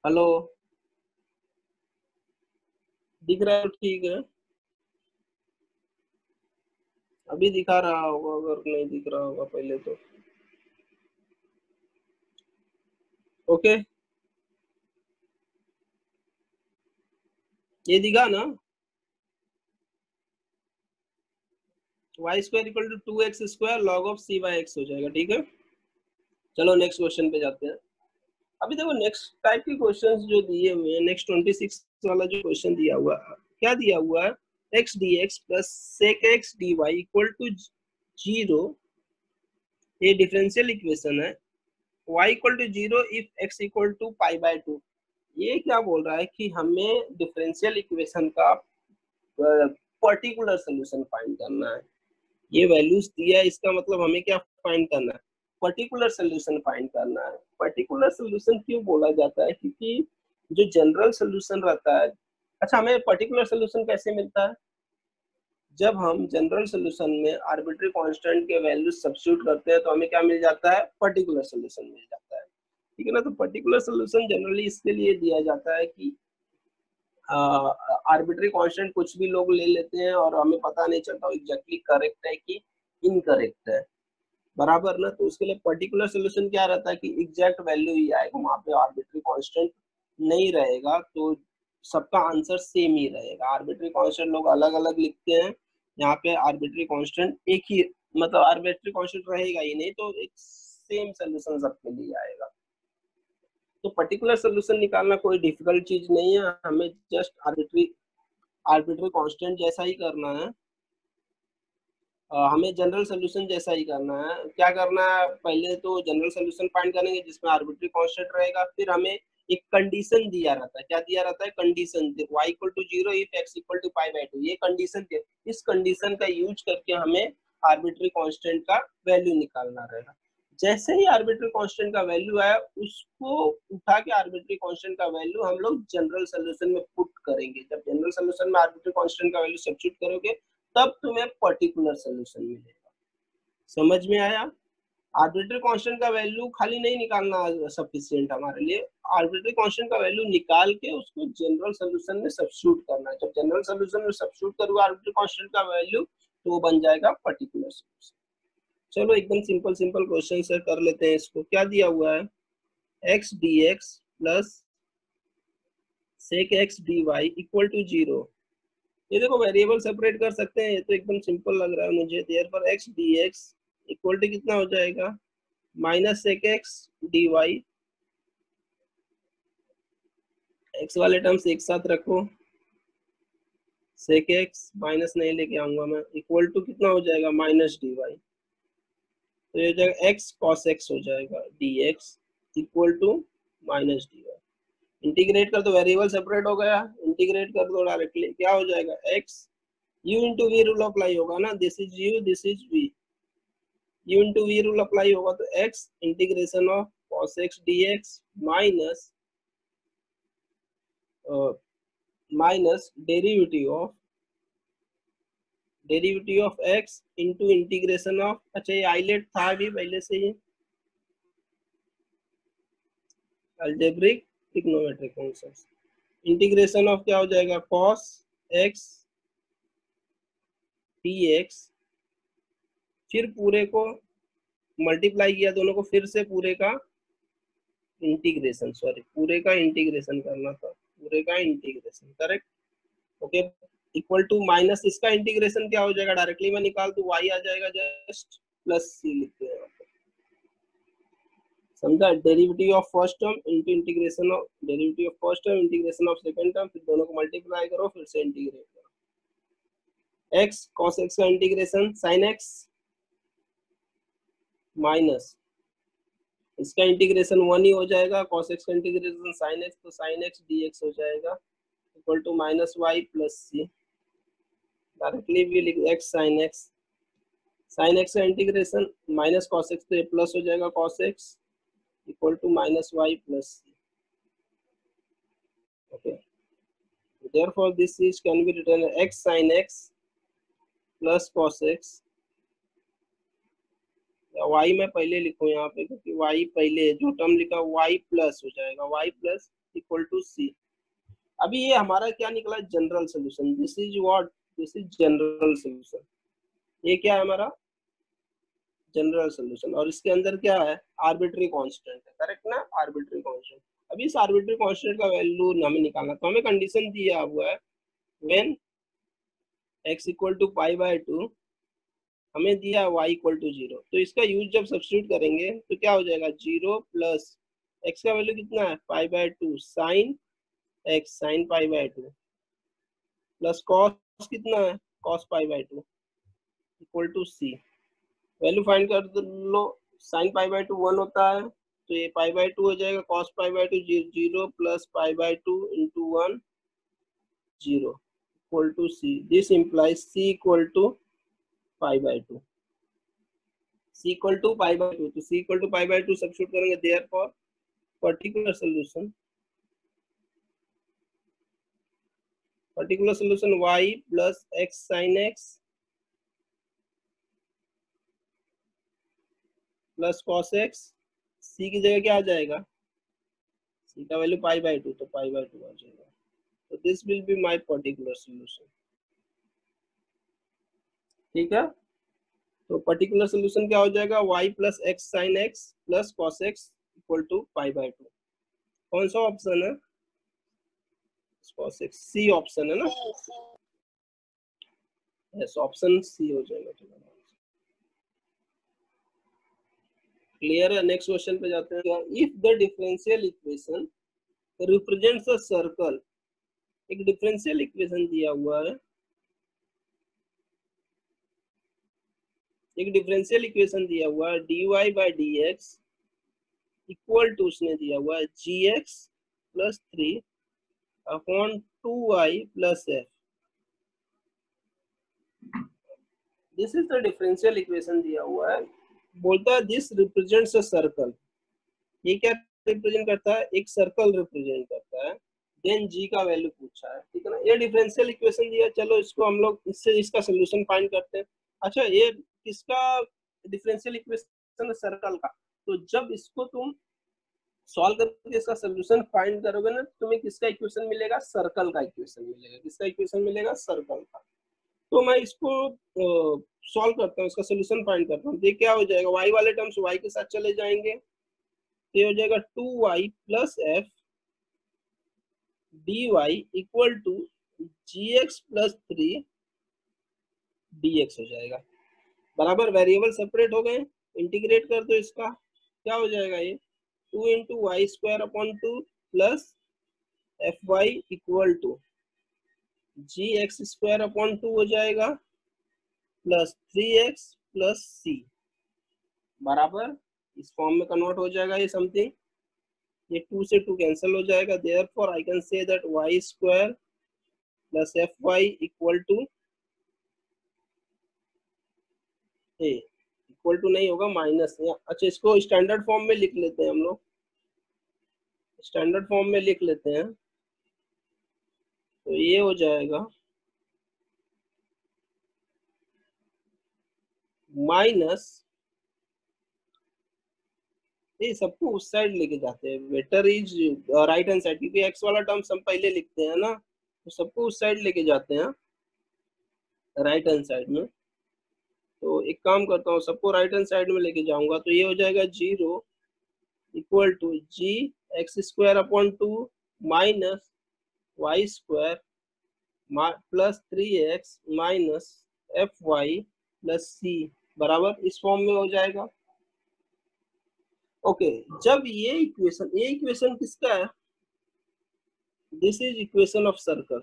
[SPEAKER 1] Hello, दिख रहा है, ठीक है। अभी दिखा रहा होगा, अगर नहीं दिख रहा होगा पहले तो। ओके, ये दिखा ना, y square equal to 2x square log of c by x हो जाएगा। ठीक है, चलो नेक्स्ट क्वेश्चन पे जाते हैं। अभी देखो नेक्स्ट टाइप के क्वेश्चंस जो दिए हुए हैं, नेक्स्ट 26 वाला जो क्वेश्चन दिया हुआ है, क्या दिया हुआ है, x dx plus sec x dy equal to 0। ये डिफरेंशियल इक्वेशन है। y equal to 0 if x equal to pi by 2। ये क्या बोल रहा है कि हमें डिफरेंशियल इक्वेशन का पर्टिकुलर सोल्यूशन फाइंड करना है। ये वैल्यूज दिया है, इसका मतलब हमें क्या फाइंड करना है, पर्टिकुलर सोल्यूशन फाइंड करना है। पर्टिकुलर सोल्यूशन क्यों बोला जाता है, क्योंकि जो जनरल सोल्यूशन रहता है, अच्छा हमें पर्टिकुलर सोल्यूशन कैसे मिलता है, जब हम जनरल सोल्यूशन में आर्बिट्री कांस्टेंट के वैल्यू सब्स्टिट्यूट करते हैं तो हमें क्या मिल जाता है, पर्टिकुलर सोल्यूशन मिल जाता है। ठीक है ना, तो पर्टिकुलर सोल्यूशन जनरली इसके लिए दिया जाता है कि आर्बिट्री कांस्टेंट कुछ भी लोग ले लेते हैं और हमें पता नहीं चलता एग्जैक्टली करेक्ट है कि इनकरेक्ट है, बराबर ना। तो उसके लिए पर्टिकुलर सोल्यूशन क्या रहता है कि एग्जैक्ट वैल्यू ही आएगा, वहां पे आर्बिट्री कांस्टेंट नहीं रहेगा, तो सबका आंसर सेम ही रहेगा। आर्बिट्री कांस्टेंट लोग अलग अलग लिखते हैं, यहाँ पे आर्बिट्री कांस्टेंट एक ही, मतलब आर्बिट्री कांस्टेंट रहेगा ही नहीं, तो एक सेम सोल्यूशन सबके लिए आएगा। तो पर्टिकुलर सोल्यूशन निकालना कोई डिफिकल्ट चीज नहीं है, हमें जस्ट आर्बिट्री कांस्टेंट जैसा ही करना है। हमें जनरल सोल्यूशन जैसा ही करना है। क्या करना है, पहले तो जनरल सोल्यूशन फाइंड करेंगे जिसमें आर्बिट्री कांस्टेंट रहेगा, फिर हमें एक कंडीशन दिया रहता है। क्या दिया रहता है, condition, y equal to 0 if x equal to pi by 2, ये कंडीशन है। इस कंडीशन का यूज करके हमें आर्बिट्री कांस्टेंट का वैल्यू निकालना रहेगा। जैसे ही आर्बिट्री कांस्टेंट का वैल्यू आया, उसको उठा के आर्बिट्री कांस्टेंट का वैल्यू हम लोग जनरल सोल्यूशन में पुट करेंगे। जब जनरल सोल्यूशन में आर्बिट्री कांस्टेंट का वैल्यू सब्स्टिट्यूट करोगे तब तुम्हें पर्टिकुलर सोल्यूशन मिलेगा। समझ में आया? आर्बिट्री कांस्टेंट का वैल्यू खाली नहीं निकालना सफिशिएंट हमारे लिए, आर्बिट्री कांस्टेंट का वैल्यू निकाल के उसको जनरल सॉल्यूशन में सब्स्टिट्यूट करना है। जब जनरल सॉल्यूशन में सब्स्टिट्यूट करोगे आर्बिट्री कांस्टेंट का वैल्यू तो वो बन जाएगा पर्टिकुलर सॉल्यूशन। चलो एकदम सिंपल सिंपल क्वेश्चन से कर लेते हैं इसको। क्या दिया हुआ है, x D x plus sec x d y equal to 0। ये देखो वेरिएबल सेपरेट कर सकते हैं, ये तो एकदम सिंपल लग रहा है मुझे। Therefore x D x equal to कितना हो जाएगा, minus sec x d y. X वाले टर्म्स एक साथ रखो, सेक एक्स माइनस नहीं लेके आऊंगा मैं, इक्वल टू कितना हो जाएगा, माइनस डी वाई। तो ये हो जाएगा एक्स कॉस एक्स हो जाएगा d x equal to minus D y. Integrate कर दो, वेरिएबल सेपरेट हो गया, इंटीग्रेट कर दो डायरेक्टली, क्या हो जाएगा, x u into v rule apply होगा ना, this is u this is v, u into v rule apply होगा तो x integration of cos x D x minus minus derivative of x into integration of, अच्छा ये ILATE था भी पहले से ही, algebraic trigonometric functions. Integration of क्या हो जाएगा, cos x dx, फिर पूरे को मल्टीप्लाई किया दोनों को, फिर से पूरे का इंटीग्रेशन, सॉरी पूरे का इंटीग्रेशन करना था, पूरे का integration, correct, okay, equal to minus इसका इंटीग्रेशन क्या हो जाएगा, डायरेक्टली मैं निकाल दूं y आ जाएगा, जस्ट प्लस c लिखते हैं, समझा। Derivative of first term into integration of derivative of first term integration of second term, फिर दोनों को मल्टीप्लाई करो, फिर से इंटीग्रेट करो। x cos x का इंटीग्रेशन sin x माइनस इसका इंटीग्रेशन 1 ही हो जाएगा, cos x का इंटीग्रेशन sin x तो sin x dx हो जाएगा equal to minus y plus c। Directly भी लिख x sin x का इंटीग्रेशन माइनस cos x तो ये प्लस हो जाएगा cos x equal to minus y plus c. Okay. Therefore, this is can be written as x sin x plus cos x. या y मैं पहले लिखूं यहाँ पे, क्योंकि y पहले जो टर्म लिखा y प्लस हो जाएगा, y plus equal to c। अभी ये हमारा क्या निकला, general solution. This is what, this is general solution. ये क्या है हमारा जनरल सोल्यूशन, और इसके अंदर क्या है, आर्बिट्री कांस्टेंट है, करेक्ट ना, आर्बिट्री कांस्टेंट। अभी इस आर्बिट्री कांस्टेंट का वैल्यू हमें निकालना, तो हमें कंडीशन दिया हुआ है when x equal to pi by 2, हमें दिया y इक्वल टू 0। तो इसका यूज जब सब्स्टिट्यूट करेंगे तो क्या हो जाएगा, 0 प्लस x का वैल्यू कितना है, pi by 2 sine x sine pi by 2 plus cos कितना है, cos pi by 2 equal to c। Value find कर लो, साइन पाई बाय 2 1 होता है, तो ये पाई बाय 2 हो जाएगा, cos pi by 2 0 plus pi by 2 into 1 0 equal to c। This implies c equal to pi by 2, c equal to pi by 2, तो c equal to pi by 2 substitute करेंगे, therefore particular solution y plus x sin x plus cos x, c की जगह क्या आ जाएगा, सी का value pi by 2 तो पाई by 2 आ जाएगा। तो this will be my particular solution, ठीक है। तो पर्टिकुलर सॉल्यूशन क्या हो जाएगा, y plus x sine x plus cos x equal to pi by 2। कौन सा ऑप्शन है, कॉस एक्स, सी ऑप्शन है ना, यस ऑप्शन सी हो जाएगा। क्लियर है, नेक्स्ट क्वेश्चन पे जाते हैं। If the differential equation represents a circle, एक डिफरेंशियल इक्वेशन दिया हुआ है, एक डिफरेंशियल इक्वेशन दिया हुआ है dy by dx equal to, उसने दिया हुआ है gx plus 3 upon 2y plus f। This is the differential equation दिया हुआ है, बोलता है दिस रिप्रेजेंट्स अ सर्कल। ये क्या रिप्रेजेंट करता है, एक सर्कल रिप्रेजेंट करता है। देन g का वैल्यू पूछा है, ठीक है ना। ये डिफरेंशियल इक्वेशन दिया, चलो इसको हम लोग इससे इसका सोल्यूशन फाइंड करते हैं। अच्छा ये किसका डिफरेंशियल इक्वेशन इक्वेशन है सर्कल का, तो जब इसको तुम सॉल्व करके इसका सोल्यूशन फाइंड करोगे ना, तुम्हें किसका इक्वेशन मिलेगा, सर्कल का इक्वेशन मिलेगा। किसका इक्वेशन मिलेगा, सर्कल का। तो मैं इसको सॉल्व करता हूँ, इसका सोल्यूशन फाइंड करता हूँ। ये क्या हो जाएगा, y वाले टर्म्स y के साथ चले जाएंगे, ये हो जाएगा 2y plus f dy equal to gx plus 3 dx हो जाएगा। बराबर, वेरिएबल सेपरेट हो गए, इंटीग्रेट कर दो इसका, क्या हो जाएगा ये 2 into y square upon 2 plus f y equal to g x square upon 2 हो जाएगा प्लस 3x प्लस सी, बराबर इस फॉर्म में कन्वर्ट हो जाएगा ये समथिंग, ये 2 से 2 कैंसिल हो जाएगा। Therefore I can say that y square plus f y equal to equal to नहीं होगा, माइनस। अच्छा, इसको स्टैंडर्ड फॉर्म में लिख लेते हैं हम लोग, स्टैंडर्ड फॉर्म में लिख लेते हैं, तो ये हो जाएगा माइनस, ये सबको उस साइड लेके जाते हैं, better is right hand side, क्योंकि एक्स वाला टर्म्स हम पहले लिखते हैं ना, तो सबको उस साइड लेके जाते हैं राइट हैंड साइड में। तो एक काम करता हूँ, सबको राइट हैंड साइड में लेके जाऊंगा, तो ये हो जाएगा 0 equal to g x square upon 2 minus Y square plus 3x minus f y plus सी, बराबर इस फॉर्म में हो जाएगा। ओके, जब ये इक्वेशन किसका है, this is equation of circle.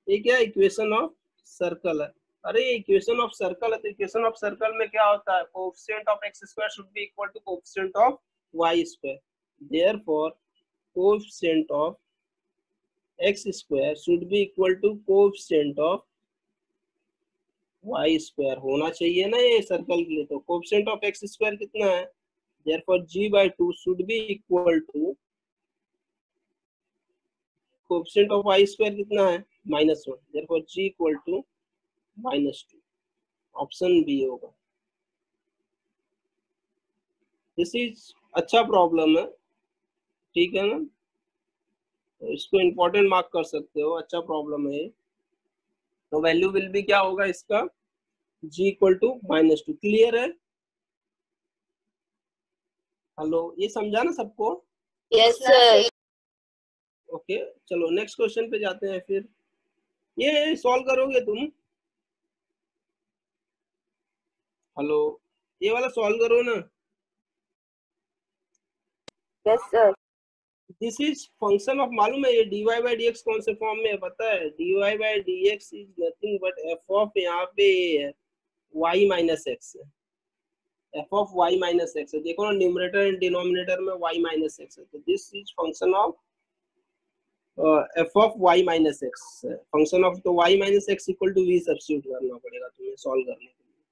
[SPEAKER 1] ये क्या इक्वेशन ऑफ सर्कल है, अरे ये इक्वेशन ऑफ सर्कल है, तो इक्वेशन ऑफ सर्कल में क्या होता है, coefficient of x square should be equal to coefficient of y square, therefore coefficient of x square should be equal to coefficient of y square होना चाहिए ना ये सर्कल के लिए। तो कोएफिशिएंट ऑफ एक्स स्क्वायर कितना है, therefore g/2 should be equal to coefficient of y square कितना है, -1, therefore g equal to -2, option B होगा। दिस इज अच्छा प्रॉब्लम है, ठीक है ना, तो इसको इंपॉर्टेंट मार्क कर सकते हो, अच्छा प्रॉब्लम है। तो वैल्यू विल बी क्या होगा इसका, g इक्वल टू -2, क्लियर है। हेलो, ये समझा ना सबको,
[SPEAKER 4] यस सर।
[SPEAKER 1] ओके चलो नेक्स्ट क्वेश्चन पे जाते हैं फिर। ये सॉल्व करोगे तुम, हेलो ये वाला सॉल्व करो ना।
[SPEAKER 4] Yes sir.
[SPEAKER 1] This is function of, मालूम है ये dy बाई डी एक्स कौन से फॉर्म में है पता है, dy by D x is nothing but f of, यहाँ पे y माइनस एक्स है, f of y minus x है, देखो ना न्यूमरेटर एंड डिनोमिनेटर में y माइनस एक्स है, तो this is function of f of y minus x, function of, तो y minus x equal to v substitute करना पड़ेगा तुम्हें सॉल्व करने के लिए,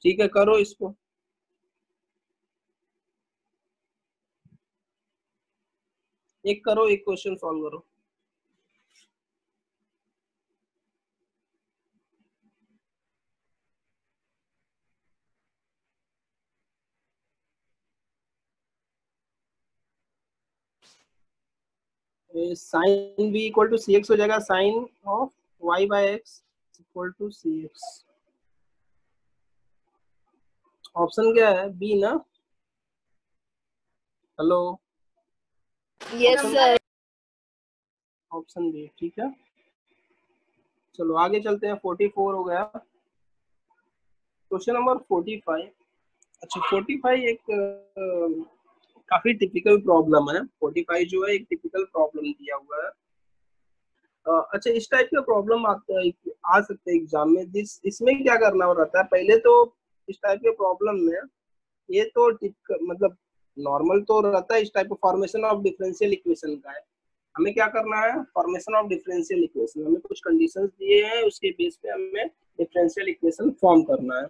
[SPEAKER 1] ठीक है करो इसको। एक करो, एक क्वेश्चन सॉल्व करो। Sine B equal to c x हो जाएगा, sine of y by x equal to c x, option क्या है, बी ना, hello
[SPEAKER 4] yes sir.
[SPEAKER 1] Option B, ठीक है चलो आगे चलते हैं। 44 हो गया, क्वेश्चन नंबर 45। अच्छा 45 एक काफी टिपिकल प्रॉब्लम है, 45 जो है एक टिपिकल प्रॉब्लम दिया हुआ है। अच्छा इस टाइप का प्रॉब्लम आ सकते हैं एग्जाम में। इसमें क्या करना रहता है, पहले तो इस टाइप के प्रॉब्लम में ये तो मतलब नॉर्मल तो रहता है, इस टाइप का फॉर्मेशन ऑफ डिफरेंशियल इक्वेशन का है। हमें क्या करना है, फॉर्मेशन ऑफ डिफरेंशियल इक्वेशन, हमें कुछ कंडीशंस दिए हैं, उसके बेस पे हमें डिफरेंशियल इक्वेशन फॉर्म करना है।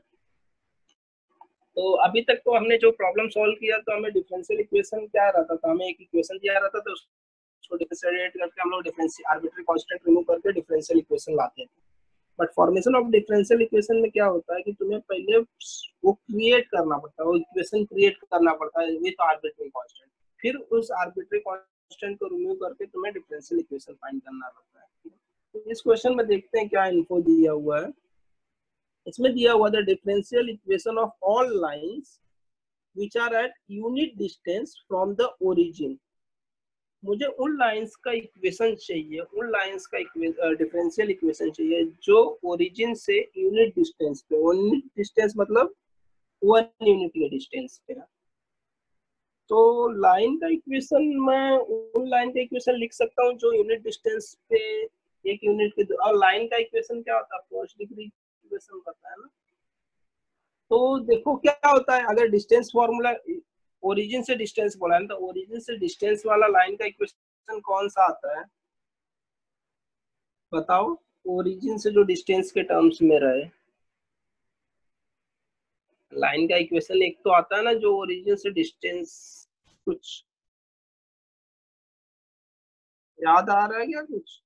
[SPEAKER 1] तो अभी तक तो हमने जो प्रॉब्लम सॉल्व किया, तो हमें डिफरेंशियल इक्वेशन क्या रहता था, हमें एक इक्वेशन दिया रहता था, उसको डिफरेंशिएट करके हम लोग डिफरेंशियल आर्बिट्री कांस्टेंट रिमूव करके डिफरेंशियल इक्वेशन लाते थे। But formation of differential equation में क्या होता है कि तुम्हें पहले वो क्रिएट करना पड़ता है, वो इक्वेशन क्रिएट करना पड़ता है विथ आर्बिट्री कांस्टेंट, फिर उस आर्बिट्री कांस्टेंट को रिमूव करके तुम्हें डिफरेंशियल इक्वेशन फाइंड करना पड़ता है। तो इस क्वेश्चन में देखते हैं क्या इन्फो दिया हुआ है। इसमें दिया हुआ the differential equation of all lines which are at unit distance from the origin. मुझे उन लाइंस का इक्वेशन चाहिए, उन लाइंस का डिफरेंशियल इक्वेशन चाहिए जो ओरिजिन से यूनिट डिस्टेंस पे, यूनिट डिस्टेंस मतलब 1 यूनिट के डिस्टेंस पे है। तो लाइन का इक्वेशन मैं उन लाइन का इक्वेशन लिख सकता हूँ जो यूनिट डिस्टेंस पे 1 यूनिट के, और लाइन का इक्वेशन क्या होता है, फर्स्ट डिग्री इक्वेशन होता है ना। तो देखो क्या होता है, अगर डिस्टेंस फॉर्मूला ओरिजिन से डिस्टेंस बोला है तो ओरिजिन से डिस्टेंस वाला लाइन का इक्वेशन कौन सा आता है बताओ, ओरिजिन से जो डिस्टेंस के टर्म्स में रहे लाइन का इक्वेशन एक तो आता है ना जो ओरिजिन से डिस्टेंस, कुछ याद आ रहा है क्या कुछ?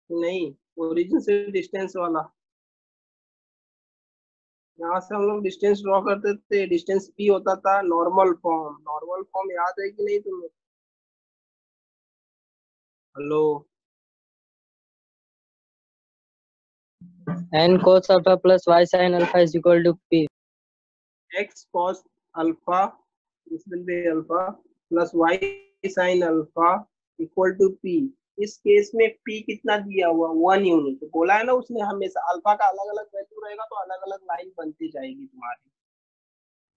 [SPEAKER 1] नहीं, ओरिजिन से डिस्टेंस वाला, यहाँ से हम लोग डिस्टेंस ड्रॉ करते थे, डिस्टेंस पी होता था नॉर्मल फॉर्म, नॉर्मल फॉर्म याद है कि नहीं तुम्हें? Hello,
[SPEAKER 2] n cos alpha plus y sin alpha is equal to p.
[SPEAKER 1] x cos alpha, this will be alpha plus y sin alpha equal to p। इस case में p कितना दिया हुआ, 1 यूनिट बोला है ना उसने, हमेशा अल्फा का अलग अलग वैल्यू रहेगा तो अलग अलग लाइन बनती जाएगी तुम्हारी,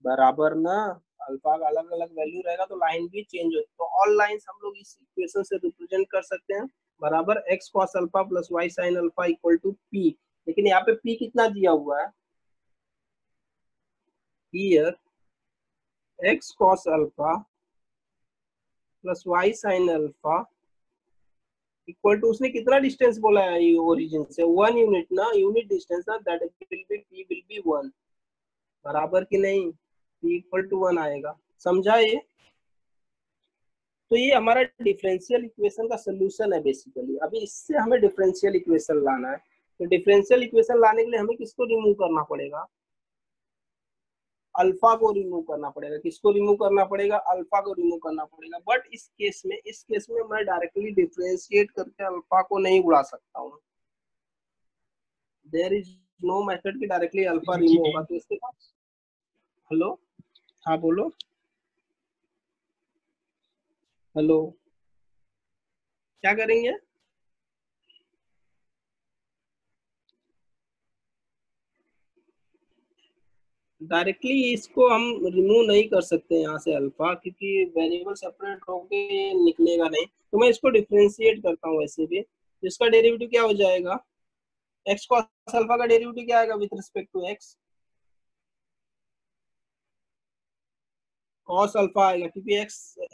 [SPEAKER 1] बराबर ना। अल्फा का अलग अलग वैल्यू रहेगा तो लाइन भी चेंज होती, तो ऑल लाइंस हम लोग इस इक्वेशन से रिप्रेजेंट कर सकते हैं, बराबर x cos alpha plus y sin alpha equal to p। लेकिन यहाँ पे p कितना दिया हुआ है, here x cos alpha plus y sin alpha equal to, उसने कितना डिस्टेंस बोला है ये ओरिजिन से, 1 यूनिट ना, यूनिट डिस्टेंस ना, that will B p will be 1, बराबर कि नहीं, p इक्वल टू 1 आएगा, समझा ये? तो ये हमारा डिफरेंशियल इक्वेशन का सोल्यूशन है बेसिकली। अभी इससे हमें डिफरेंशियल इक्वेशन लाना है, तो डिफरेंशियल इक्वेशन लाने के लिए हमें किसको रिमूव करना पड़ेगा, अल्फा को रिमूव करना पड़ेगा। किसको रिमूव करना पड़ेगा, अल्फा को रिमूव करना पड़ेगा। बट इस केस में मैं डायरेक्टली डिफरेंशिएट करके अल्फा को नहीं उड़ा सकता हूँ, देयर इज नो मेथड कि डायरेक्टली अल्फा रिमूव होगा। तो इसके पास, हेलो, हाँ बोलो, हेलो, क्या करेंगे? डायरेक्टली इसको हम रिमूव नहीं कर सकते यहाँ से अल्फा, क्योंकि वेरिएबल सेपरेट होके निकलेगा नहीं। तो मैं इसको डिफरेंशिएट करता हूँ वैसे भी, इसका डेरिवेटिव क्या हो जाएगा, x cos अल्फा का डेरिवेटिव क्या आएगा with respect to x, cos alpha आएगा, क्योंकि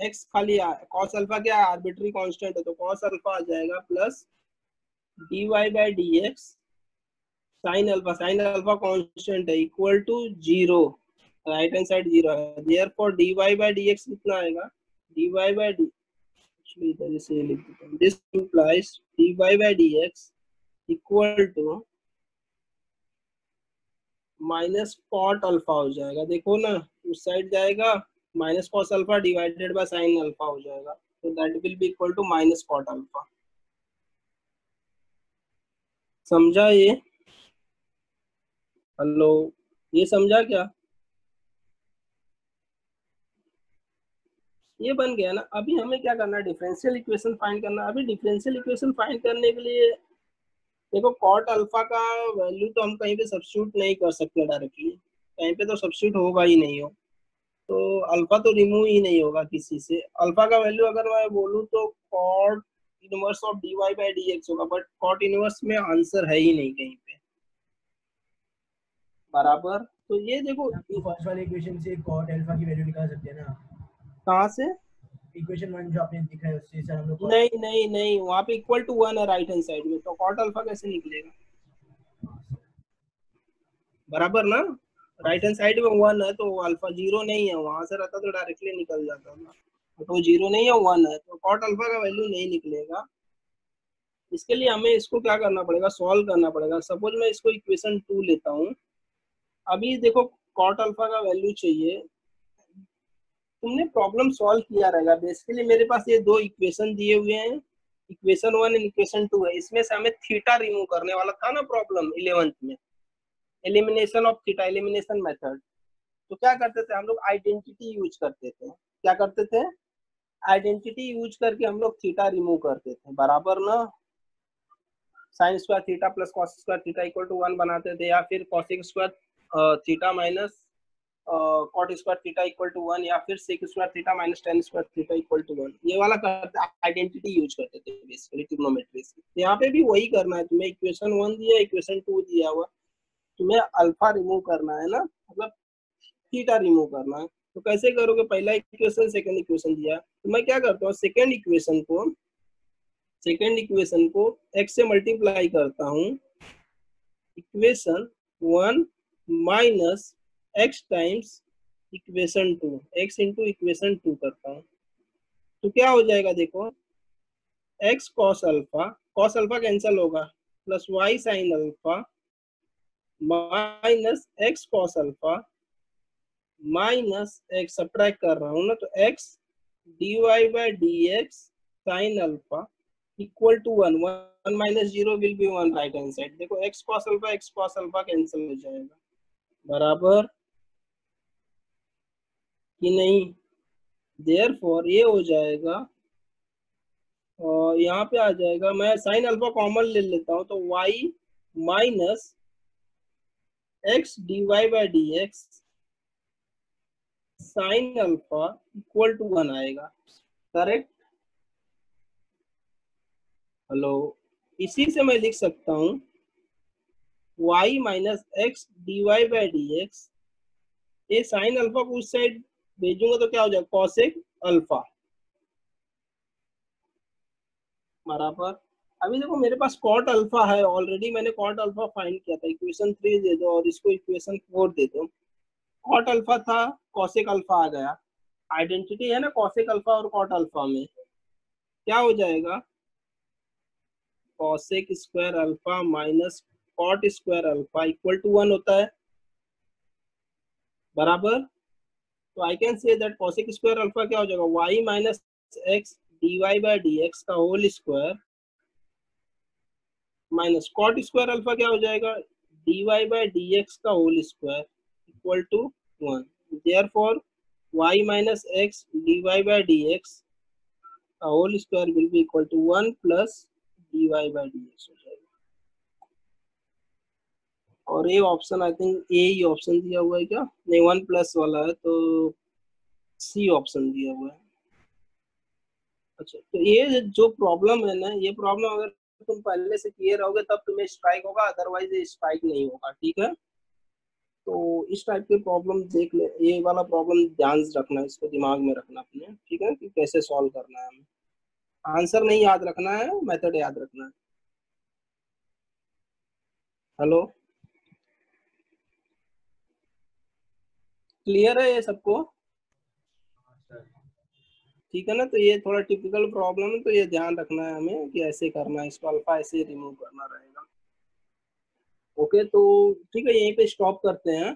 [SPEAKER 1] x खाली cos अल्फा क्या है, आर्बिट्री कांस्टेंट है, तो cos अल्फा आ जाएगा plus dy by dx sin alpha constant है equal to 0, right hand side 0 है, देयरफॉर dy बाय dx कितना आएगा, dy बाय d, एक्चुअली इधर से लिख देता हूं, this implies dy by dx equal to minus cot alpha हो जाएगा, देखो ना उस साइड जाएगा, minus cos alpha divided by sine alpha हो जाएगा, तो that will be equal to minus cot alpha. समझा ये? हेलो, ये समझा क्या? ये बन गया ना। अभी हमें क्या करना है, डिफरेंशियल इक्वेशन फाइंड करना है। अभी डिफरेंशियल इक्वेशन फाइंड करने के लिए देखो, कॉट अल्फा का वैल्यू तो हम कहीं पे सब्स्टिट्यूट नहीं कर सकते डायरेक्टली, कहीं पे तो सब्स्टिट्यूट होगा ही नहीं हो, तो अल्फा तो रिमूव ही नहीं होगा किसी से। अल्फा का वैल्यू अगर मैं बोलूँ तो cot inverse of dy by dx होगा, बट कॉट इनवर्स में आंसर है ही नहीं कहीं पे, बराबर। तो ये देखो
[SPEAKER 3] फर्स्ट वाले इक्वेशन से cot अल्फा की वैल्यू निकाल सकते हैं ना,
[SPEAKER 1] कहाँ से,
[SPEAKER 3] इक्वेशन 1 जो आपने दिखा है उससे सर हम लोग
[SPEAKER 1] नहीं नहीं नहीं, वहाँ पे इक्वल टू 1 है राइट हैंड साइड में, तो कॉट अल्फा कैसे निकलेगा, बराबर ना, राइट हैंड साइड में 1 है तो अल्फा 0 नहीं है, वहां से रहता तो डायरेक्टली निकल जाता था, तो 0 नहीं है 1 है, तो कॉट अल्फा का वैल्यू नहीं निकलेगा। इसके लिए हमें इसको क्या करना पड़ेगा, सॉल्व करना पड़ेगा। सपोज मैं इसको इक्वेशन 2 लेता हूँ। अभी देखो कॉट अल्फा का वैल्यू चाहिए, तुमने प्रॉब्लम सॉल्व किया रहेगा। बेसिकली मेरे पास ये दो इक्वेशन दिए हुए हैं, इक्वेशन 1 एंड इक्वेशन 2 है। इसमें से हमें थीटा रिमूव करने वाला था ना प्रॉब्लम 11th में, elimination of theta, elimination method. तो क्या करते थे हम लोग, आइडेंटिटी यूज करते थे। क्या करते थे, आइडेंटिटी यूज करके हम लोग थीटा रिमूव करते थे, बराबर ना। Sine square theta plus cos square theta equal to 1 बनाते थे, या फिर cosec square theta minus cot square theta equal to 1, या फिर sec square theta minus tan square theta equal to 1। ये वाला करते, आइडेंटिटी यूज करते थे बेसिकली ट्रिग्नोमेट्री से। यहाँ पे भी वही करना है, तुम्हें इक्वेशन 1 दिया, इक्वेशन 2 दिया हुआ, तुम्हें अल्फा रिमूव करना है ना, मतलब थीटा रिमूव करना है। तो कैसे करोगे, पहला इक्वेशन सेकंड इक्वेशन दिया, तो मैं क्या करता हूँ, सेकंड इक्वेशन को x से मल्टीप्लाई करता हूँ, equation 1 minus x times equation 2, x into equation 2 करता हूँ। तो क्या हो जाएगा, देखो x cos अल्फा कैंसिल होगा, plus y sine alpha minus x cos alpha minus x, subtract कर रहा हूँ ना, तो x dy by dx sine alpha equal to 1, 1 minus 0 will be 1 right hand side. देखो x cos अल्फा कैंसिल हो जाएगा, बराबर कि नहीं। देयरफॉर ये हो जाएगा, और यहाँ पे आ जाएगा, मैं साइन अल्फा कॉमन ले लेता हूँ, तो y minus x dy by dx sine alpha equal to 1 आएगा, करेक्ट। हेलो, इसी से मैं लिख सकता हूँ y minus x dy by dx, ये साइन अल्फा को उस साइड भेजूंगा तो क्या हो जाएगा, कॉसेक अल्फा, बराबर। अभी देखो मेरे पास कॉट अल्फा है ऑलरेडी, मैंने कॉट अल्फा फाइंड किया था, इक्वेशन 3 दे दो और इसको इक्वेशन 4 दे दो। कॉट अल्फा था, कॉसेक अल्फा आ गया, आइडेंटिटी है ना कॉसेक अल्फा और कॉट अल्फा में, क्या हो जाएगा, cosec square alpha minus cot square alpha equal to 1 होता है, बराबर। तो I can say that cosec square alpha क्या हो जाएगा, y minus x dy by dx का whole square minus cot square alpha क्या हो जाएगा, dy बाय dx का whole square equal to 1। Therefore y minus x dy by dx का whole square will be equal to 1 plus dy by dx हो जाएगा। और ये ऑप्शन आई थिंक ए ही ऑप्शन दिया हुआ है क्या, नहीं 1 प्लस वाला है, तो सी ऑप्शन दिया हुआ है। अच्छा, तो ये जो प्रॉब्लम है ना, ये प्रॉब्लम अगर तुम पहले से क्लियर रहोगे तब तुम्हें स्ट्राइक होगा, अदरवाइज ये स्ट्राइक नहीं होगा, ठीक है। तो इस टाइप के प्रॉब्लम देख ले, ये वाला प्रॉब्लम ध्यान रखना है, इसको दिमाग में रखना अपने, ठीक है, कि कैसे सॉल्व करना है हमें। आंसर नहीं याद रखना है, मेथड याद रखना है। हेलो, क्लियर है ये सबको, ठीक है ना। तो ये थोड़ा टिपिकल प्रॉब्लम है, तो ये ध्यान रखना है हमें कि ऐसे करना है, इसको अल्फा ऐसे रिमूव करना रहेगा। ओके, तो ठीक है, यहीं पे स्टॉप करते हैं।